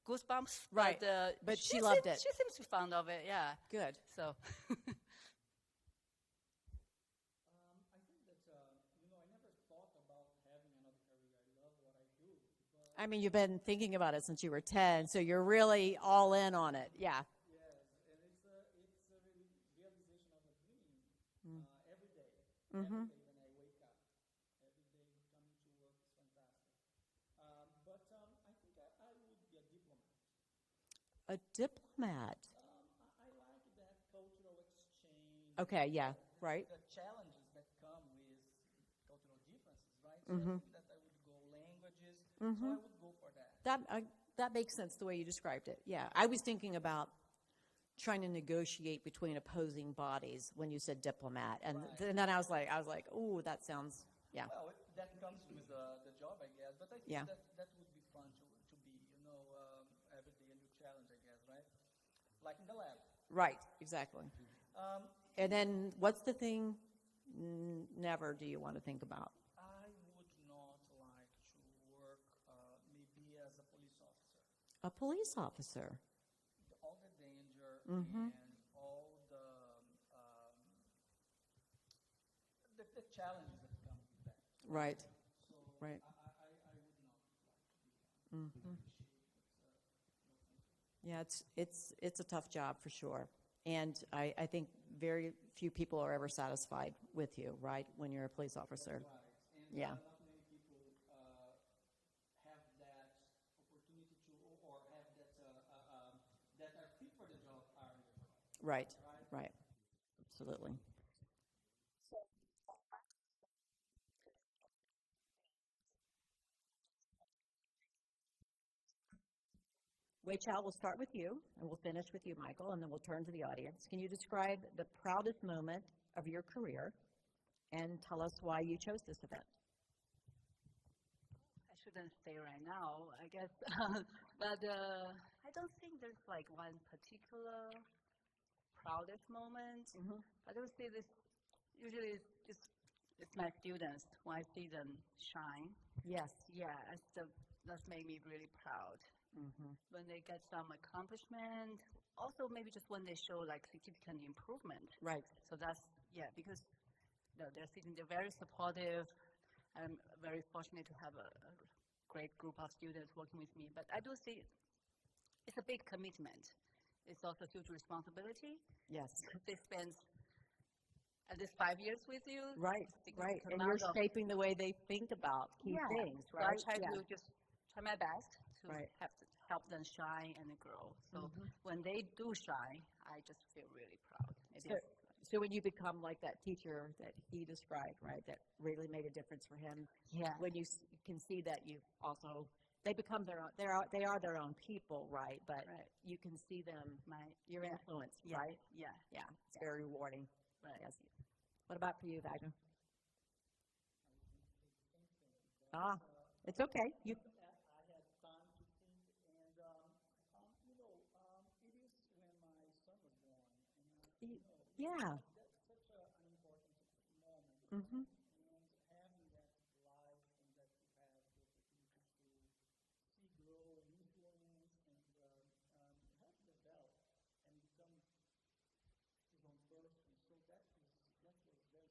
goosebumps. Right. But she loved it. She seems to be fond of it. Yeah. Good. So. I think that, I never thought about having another career. I love what I do. But I mean, you've been thinking about it since you were 10, so you're really all in on it. Yeah. yes, and it's a realization of a dream every day. Every day when I wake up. Every day coming to work is fantastic. But I think I would be a diplomat. A diplomat. I like that cultural exchange. Okay, yeah, right. The challenges that come with cultural differences, right? So I think that I would go languages. So I would go for that. That makes sense the way you described it. Yeah, I was thinking about trying to negotiate between opposing bodies when you said diplomat, and then I was like, ooh, that sounds, yeah. Well, that comes with the job, I guess. But I think Yeah. that would be fun to be, every day a new challenge, I guess, right? Like in the lab. Right, exactly. And then what's the thing never do you want to think about? I would not like to work maybe as a police officer. A police officer. All the danger and all the challenges that come with that. Right, So right. I would not like to be that. Yeah, it's a tough job for sure. And I think very few people are ever satisfied with you, right, when you're a police officer. Right. And Yeah. not many people have that opportunity to, or have that are fit for the job are in the job. Right, right. Absolutely. Wei Chow, we'll start with you, and we'll finish with you, Michael, and then we'll turn to the audience. Can you describe the proudest moment of your career and tell us why you chose this event? I shouldn't say right now, I guess. But I don't think there's like one particular proudest moment. I don't say this. Usually, it's my students when I see them shine. Yes. Yeah, that's made me really proud. when they get some accomplishment, also maybe just when they show like significant improvement. Right. So that's, yeah, because they're very supportive. I'm very fortunate to have a great group of students working with me, but I do see it's a big commitment. It's also a huge responsibility. Yes. They spend at least 5 years with you. Right, right. significant And you're amount of- shaping the way they think about key Yeah. things, So I right? try Yeah. to just try my best to Right. help them shine and grow. So Mhm. when they do shine, I just feel really proud. Maybe So, so when you become like that teacher that he described, right, that really made a difference for him, yeah. when you can see that you also, they become their own, they are their own people, right? But Right. you can see them, your yeah. influence, Yeah. right? Yeah. Yeah, it's very rewarding. Right. Yes. What about for you, Vagner? Ah, it's okay. You. I had time to think, and you know, it is when my son was born, and Yeah. that's such an important moment, Mm-hmm. and having that life and that you have the opportunity to see grow and influence and help develop and become his own person. So that was very significant.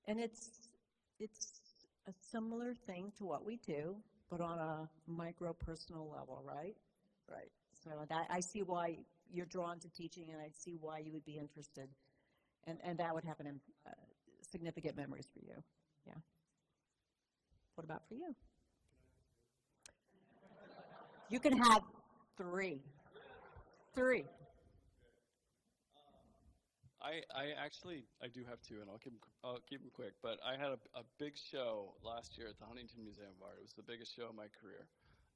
And it's a similar thing to what we do, but on a micro personal level, right? Right. So that I see why you're drawn to teaching, and I see why you would be interested, and that would happen in significant memories for you. Yeah. What about for you? You can have three. Three. I do have two, and I'll keep them quick. But I had a big show last year at the Huntington Museum of Art. It was the biggest show of my career,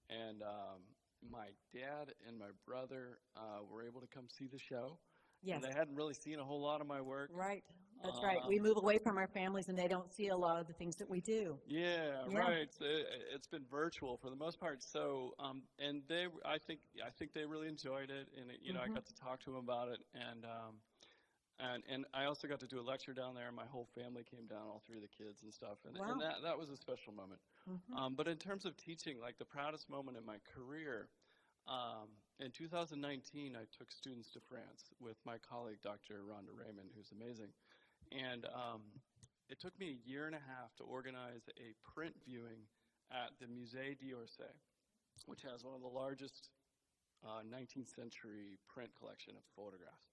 and my dad and my brother were able to come see the show. Yes. And they hadn't really seen a whole lot of my work. Right. That's right. We move away from our families, and they don't see a lot of the things that we do. Yeah, Yeah. right. It's been virtual for the most part. So, and I think they really enjoyed it, and I got to talk to them about it, and I also got to do a lecture down there. My whole family came down, all three of the kids and stuff, and, Wow. and that was a special moment. But in terms of teaching, like the proudest moment in my career, in 2019, I took students to France with my colleague, Dr. Rhonda Raymond, who's amazing. And it took me a year and a half to organize a print viewing at the Musée d'Orsay, which has one of the largest 19th century print collection of photographs.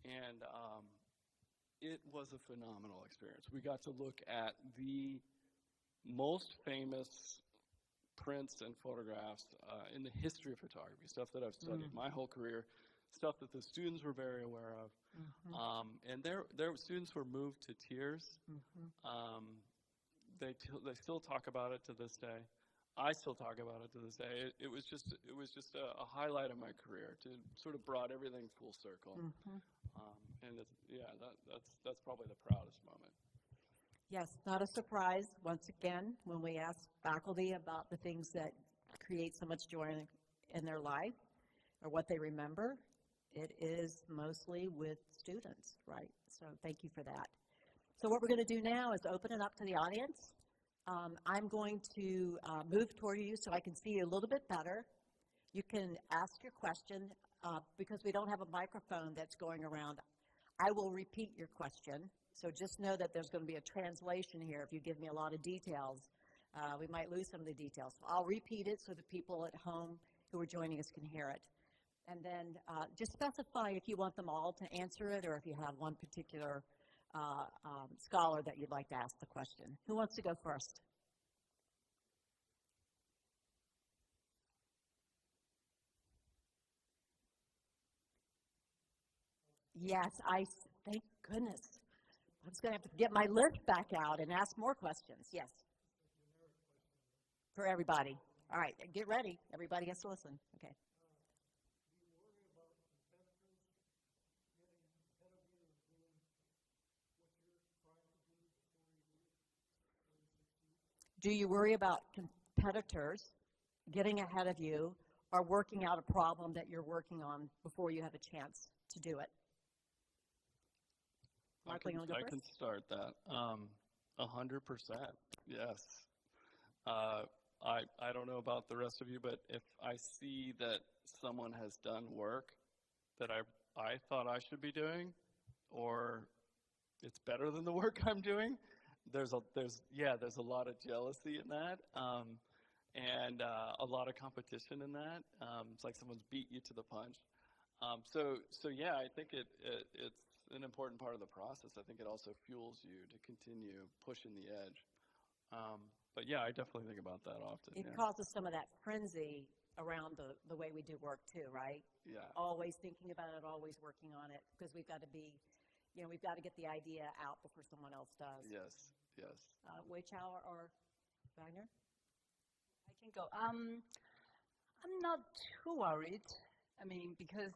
And it was a phenomenal experience. We got to look at the most famous prints and photographs in the history of photography, stuff that I've studied my whole career, stuff that the students were very aware of. And their students were moved to tears. They still talk about it to this day. I still talk about it to this day. It was just a highlight of my career to sort of brought everything full circle. And that's probably the proudest moment. Yes, not a surprise, once again, when we ask faculty about the things that create so much joy in their life or what they remember, it is mostly with students, right? So thank you for that. So what we're going to do now is open it up to the audience. I'm going to move toward you so I can see you a little bit better. You can ask your question. Because we don't have a microphone that's going around, I will repeat your question. So just know that there's going to be a translation here. If you give me a lot of details, we might lose some of the details. So I'll repeat it so the people at home who are joining us can hear it. And then just specify if you want them all to answer it or if you have one particular scholar that you'd like to ask the question. Who wants to go first? Yes, thank goodness. I'm just going to have to get my list back out and ask more questions. Yes. For everybody. All right, get ready. Everybody has to listen. Okay. Do you worry about competitors getting ahead of you or working out a problem that you're working on before you have a chance to do it? Michael, you want to go I first? can start that. 100%, yes. I don't know about the rest of you, but if I see that someone has done work that I thought I should be doing, or it's better than the work I'm doing, there's a lot of jealousy in that, and a lot of competition in that. It's like someone's beat you to the punch. So yeah, I think it's an important part of the process. I think it also fuels you to continue pushing the edge. But yeah, I definitely think about that often. It Yeah. causes some of that frenzy around the way we do work too, right? Yeah. Always thinking about it, always working on it, because we've got to be, we've got to get the idea out before someone else does. Yes. Yes. Wei Chao or Wagner? I can go. I'm not too worried. I mean, because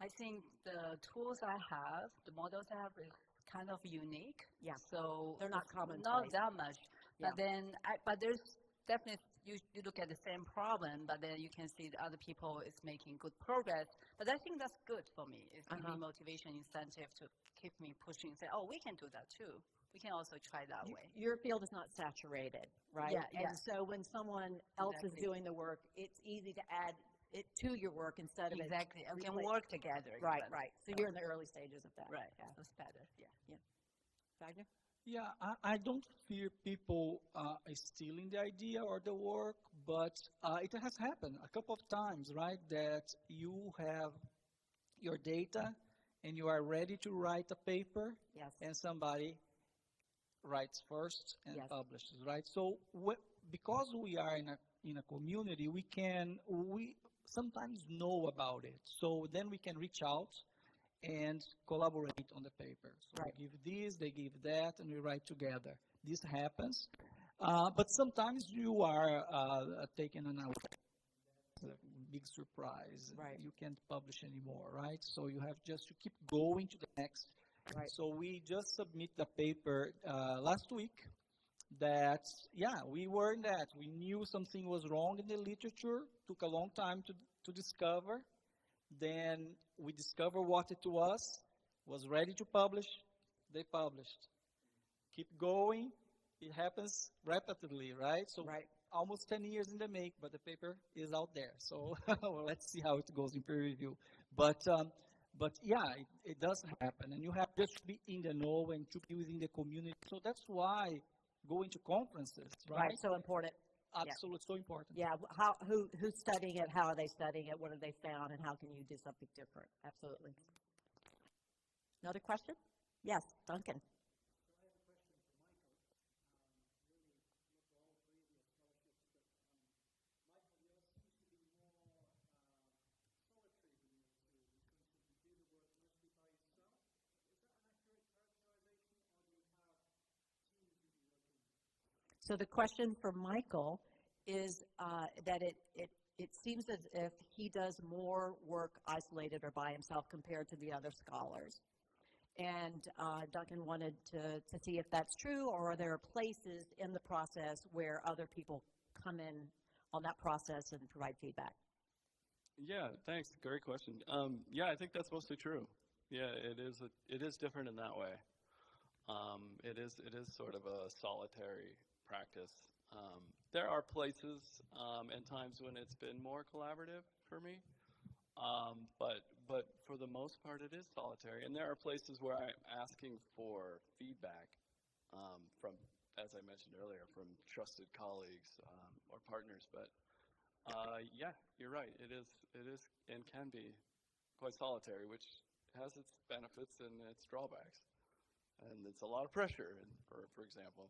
I think the tools I have, the models I have is kind of unique. Yeah. So They're not it's commonplace. Not that much. Yeah. But then, but there's definitely, you look at the same problem, but then you can see that other people is making good progress. But I think that's good for me. It's giving me motivation, incentive to keep me pushing, say, oh, we can do that too. We can also try that way. Your field is not saturated, right? Yeah, yeah. And so when someone else is Exactly. doing the work, it's easy to add it to your work instead of Exactly. it. And we can replace- work together. Right, even. right. So you're in the early stages of that. Right. Yeah. So it's better. Yeah. Wagner? Yeah, I don't fear people stealing the idea or the work, but it has happened a couple of times, right? That you have your data and you are ready to write a paper, Yes. and somebody writes first and Yes. publishes, right? So because we are in a community, we sometimes know about it. So then we can reach out and collaborate on the paper. So Right. we give this, they give that, and we write together. This happens. But sometimes you are taken on a big surprise. Right. You can't publish anymore, right? So you have just to keep going to the next. Right. So we just submit the paper last week that, yeah, we were in that. We knew something was wrong in the literature. Took a long time to discover. Then we discovered what it was ready to publish, they published. Keep going, it happens rapidly, right? So Right. almost 10 years in the make, but the paper is out there. So well, let's see how it goes in peer review. But yeah, it does happen, and you have just to be in the know and to be within the community. So that's why going to conferences, right? Right. So important. Absolutely, so important. Yeah. Who's studying it? How are they studying it? What have they found? And how can you do something different? Absolutely. Another question? Yes, Duncan. So the question for Michael is that it seems as if he does more work isolated or by himself compared to the other scholars. And Duncan wanted to see if that's true, or are there places in the process where other people come in on that process and provide feedback? Yeah, thanks. Great question. Yeah, I think that's mostly true. Yeah, it is different in that way. It is sort of a solitary practice. There are places and times when it's been more collaborative for me, but for the most part it is solitary. And there are places where I'm asking for feedback from, as I mentioned earlier, from trusted colleagues or partners. But yeah, you're right. It is and can be quite solitary, which has its benefits and its drawbacks. And it's a lot of pressure, for example.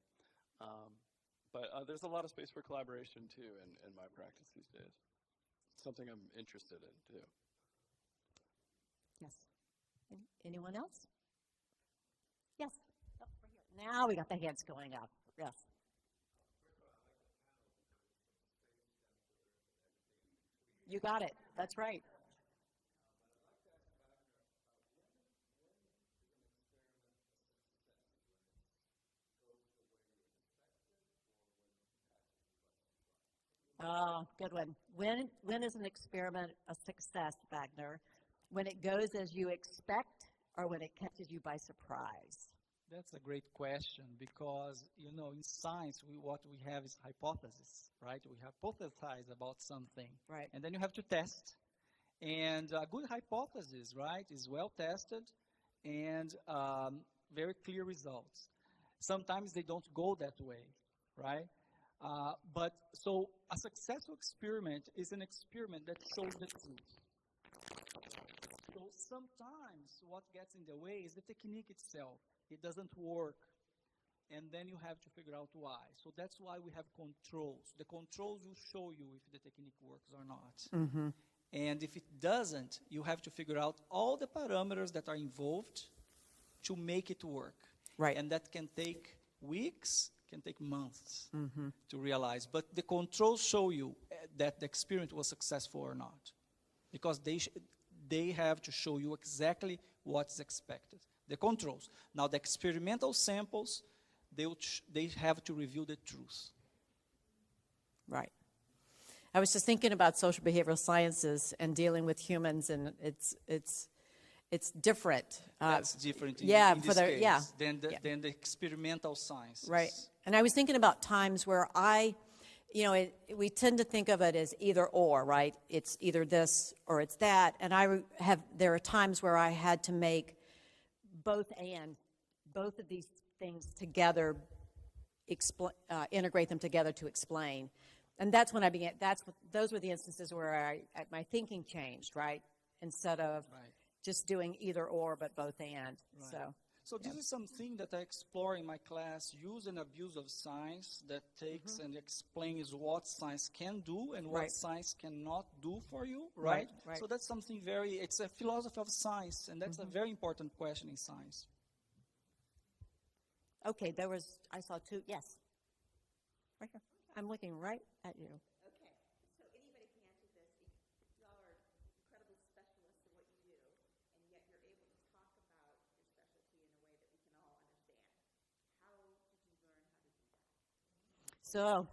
But there's a lot of space for collaboration, too, in my practice these days. Something I'm interested in, too. Yes. Anyone else? Yes. Oh, right here. Now we got the hands going up. Yes. You got it. That's right. Oh, good one. When is an experiment a success, Vagner? When it goes as you expect, or when it catches you by surprise? That's a great question because, you know, in science, what we have is hypothesis, right? We hypothesize about something. Right. And then you have to test. And a good hypothesis, right, is well tested and very clear results. Sometimes they don't go that way, right? But so a successful experiment is an experiment that shows the truth. So sometimes what gets in the way is the technique itself. It doesn't work. And then you have to figure out why. So that's why we have controls. The controls will show you if the technique works or not. Mm-hmm. And if it doesn't, you have to figure out all the parameters that are involved to make it work. Right. And that can take weeks, can take months Mm-hmm. to realize. But the controls show you that the experiment was successful or not. Because they have to show you exactly what's expected. The controls. Now, the experimental samples, they have to reveal the truth. Right. I was just thinking about social behavioral sciences and dealing with humans, and it's different. That's different in for this the case than the experimental sciences. Right. And I was thinking about times where we tend to think of it as either or, right? It's either this or it's that. And there are times where I had to make both of these things together, integrate them together to explain. And that's when I began, those were the instances where my thinking changed, right? Instead of just doing either or, but both and. Right. So this is something that I explore in my class, use and abuse of science, that takes and explains what science can do and what science cannot do for you, right? So that's something it's a philosophy of science, and that's a very important question in science. Okay, I saw two, yes. Right here. I'm looking right at you. Okay, so anybody can answer this. You all are incredible specialists in what you do, and yet you're able to talk about your specialty in a way that we can all understand. How did you learn how to do that? So,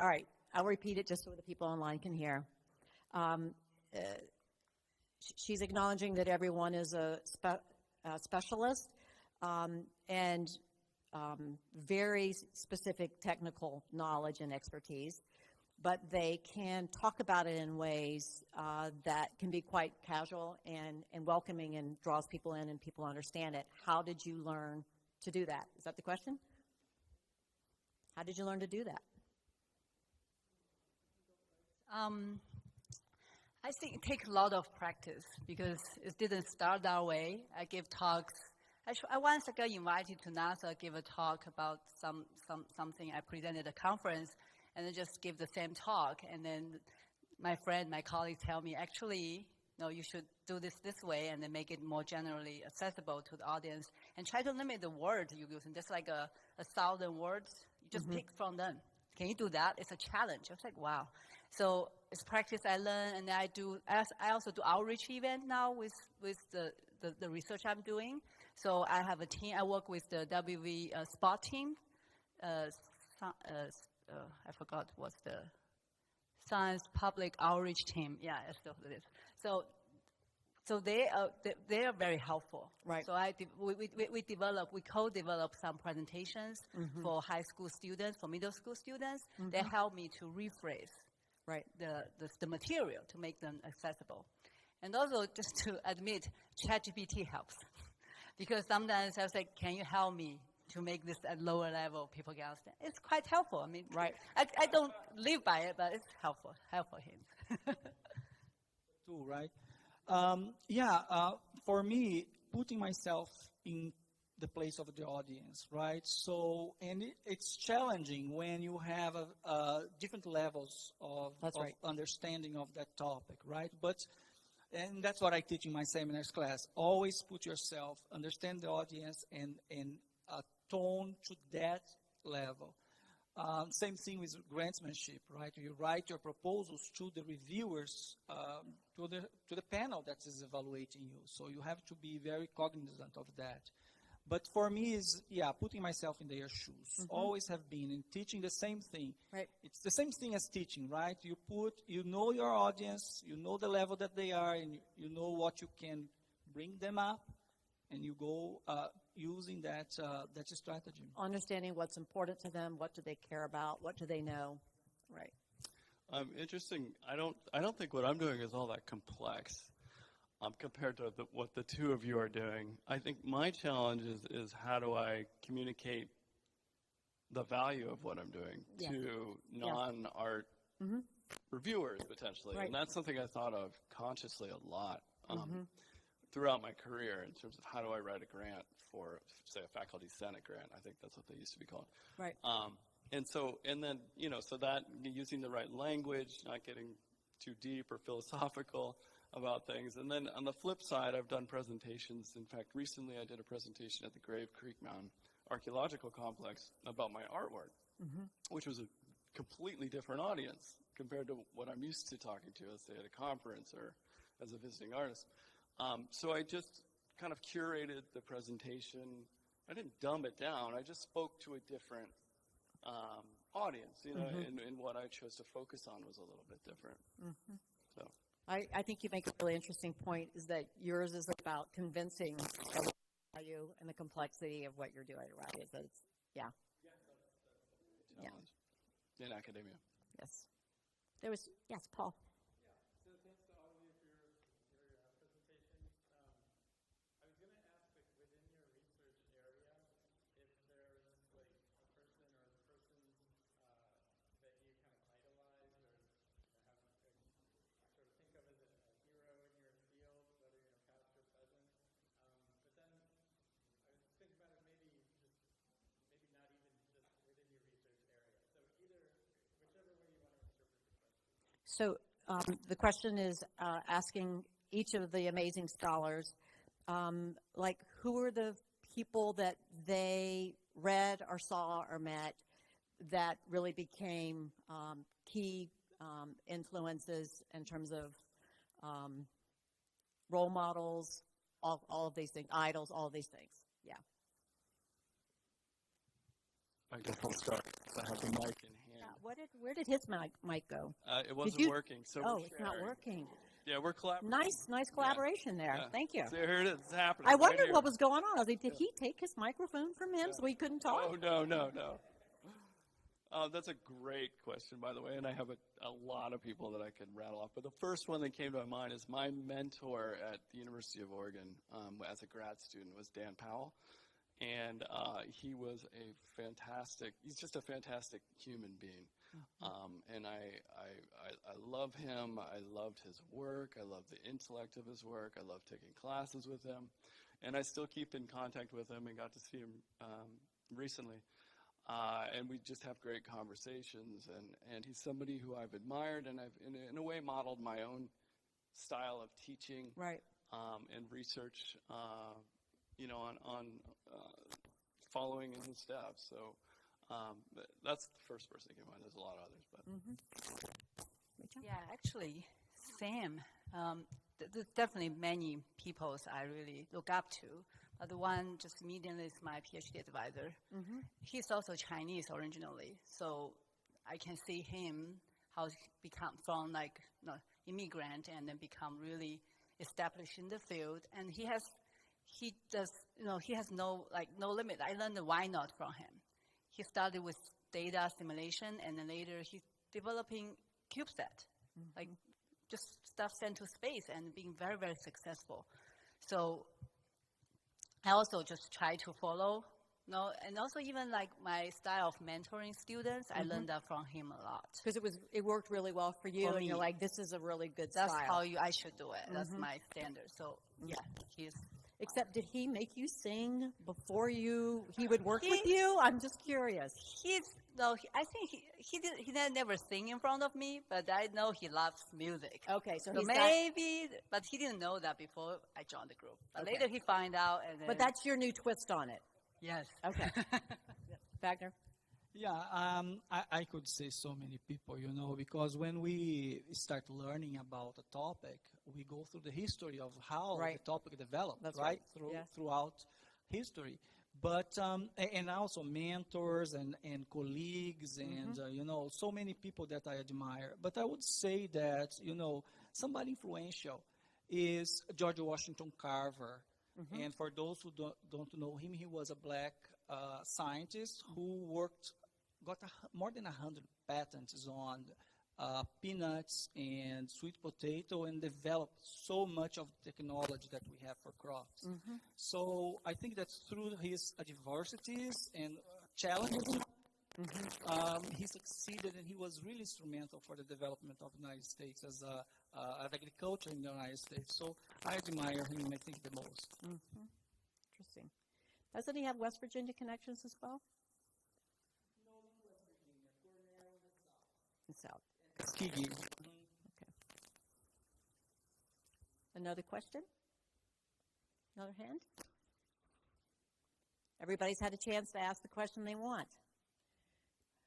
all right, I'll repeat it just so the people online can hear. She's acknowledging that everyone is a specialist and very specific technical knowledge and expertise, but they can talk about it in ways that can be quite casual and welcoming and draws people in and people understand it. How did you learn to do that? Is that the question? How did you learn to do that? I think it takes a lot of practice because it didn't start that way. I give talks. I once got invited to NASA, give a talk about something I presented at a conference, and then just give the same talk. And then my colleagues tell me, actually, no, you should do this way, and then make it more generally accessible to the audience, and try to limit the words you use. And just like 1,000 words, you just pick from them. Can you do that? It's a challenge. I was like, wow. So it's practice I learn, and I also do outreach event now with the research I'm doing. So I have a team. I work with the WV spot team. I forgot what's the science public outreach team. Yeah, that's what it is. So they are very helpful. Right. So we co-develop some presentations for high school students, for middle school students. They help me to rephrase the material to make them accessible. And also, just to admit, ChatGPT helps. Because sometimes I was like, can you help me to make this at lower level people can understand? It's quite helpful. I mean, I don't live by it, but it's helpful him. Too, right? For me, putting myself in the place of the audience, right? So, and it's challenging when you have different levels of understanding of that topic, right? And that's what I teach in my seminars class. Always put yourself, understand the audience, and tone to that level. Same thing with grantsmanship, right? You write your proposals to the reviewers, to the panel that is evaluating you. So you have to be very cognizant of that. But for me, is putting myself in their shoes. Always have been in teaching the same thing. Right. It's the same thing as teaching, right? You know your audience, you know the level that they are, and you know what you can bring them up, and you go using that strategy. Understanding what's important to them, what do they care about, what do they know, right? Interesting. I don't think what I'm doing is all that complex compared to what the two of you are doing. I think my challenge is how do I communicate the value of what I'm doing to non-art reviewers potentially, Right. and that's something I thought of consciously a lot throughout my career in terms of how do I write a grant for, say, a faculty senate grant. I think that's what they used to be called. Right. And then so that using the right language, not getting too deep or philosophical about things. And then on the flip side, I've done presentations. In fact, recently I did a presentation at the Grave Creek Mountain Archaeological Complex about my artwork, which was a completely different audience compared to what I'm used to talking to, let's say at a conference or as a visiting artist. So I just kind of curated the presentation. I didn't dumb it down. I just spoke to a different audience, and what I chose to focus on was a little bit different. So I think you make a really interesting point, is that yours is about convincing the value and the complexity of what you're doing, right? Is that it's, challenge in academia. yes. There was, yes, Paul. So thanks to all of you for your presentation. I was going to ask, like, within your research area, if there's like a person or persons that you kind of idolize or have sort of think of as a hero in your field, whether past or present. But then I was thinking about it maybe not even just within your research area. So either whichever way you want to interpret the question. So the question is asking each of the amazing scholars, like, who are the people that they read or saw or met that really became key influences in terms of role models, all of these things, idols, all of these things. Yeah. I guess I'll start. I have the mic in hand. Where did his mic go? It wasn't working, so Oh, we're it's not sharing. working. Yeah, we're collaborating. Nice collaboration there. Yeah. Thank you. So here it is. It's happening. I right wondered here. what was going on. I was like, did he take his microphone from him so he couldn't talk? Oh, no. That's a great question, by the way, and I have a lot of people that I could rattle off. But the first one that came to my mind is my mentor at the University of Oregon as a grad student was Dan Powell. And he was he's just a fantastic human being. And I love him. I loved his work. I loved the intellect of his work. I loved taking classes with him. And I still keep in contact with him and got to see him recently. And we just have great conversations. And he's somebody who I've admired, and I've, in a way, modeled my own style of teaching Right. and research on following in his steps. So that's the first person that came to mind. There's a lot of others, but Yeah, actually, same. There's definitely many people I really look up to. But the one just immediately is my PhD advisor. He's also Chinese originally, so I can see him how he become from immigrant and then become really established in the field. And he has no limit. I learned the why not from him. He started with data simulation, and then later he's developing CubeSat, like just stuff sent to space and being very, very successful. So I also just try to follow, and also even like my style of mentoring students, I learned that from him a lot. Because it worked really well for you, For and you're me. like, this is a really good That's style. how I should do it. That's my standard. So yeah, he's. Except, did he make you sing before he would work with you? I'm just curious. I think he never sing in front of me, but I know he loves music. Okay, so So he's maybe, but he didn't know that before I joined the group. But Okay. later he find out, and then, but that's your new twist on it. yes. Okay. Wagner? Yeah, I could say so many people, because when we start learning about a topic, we go through the history of how Right. the topic developed, That's right? right. Yes. Throughout history. But, and also mentors and colleagues and, so many people that I admire. But I would say that, somebody influential is George Washington Carver. And for those who don't know him, he was a black scientist who got more than 100 patents on peanuts and sweet potato, and developed so much of the technology that we have for crops. So I think that through his adversities and challenges, he succeeded, and he was really instrumental for the development of the United States as agriculture in the United States. So I admire him, I think, the most. Interesting. Doesn't he have West Virginia connections as well? No, not West Virginia. Cornell in the south. In South. Tuskegee. Okay. Another question? Another hand? Everybody's had a chance to ask the question they want.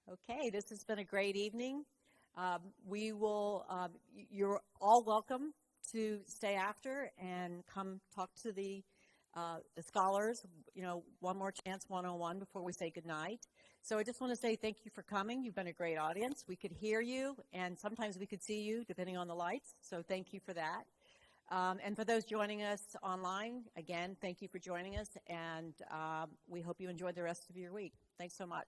Okay, this has been a great evening. You're all welcome to stay after and come talk to the scholars, one more chance one-on-one before we say goodnight. So I just want to say thank you for coming. You've been a great audience. We could hear you, and sometimes we could see you, depending on the lights. So thank you for that. And for those joining us online, again, thank you for joining us, and we hope you enjoyed the rest of your week. Thanks so much.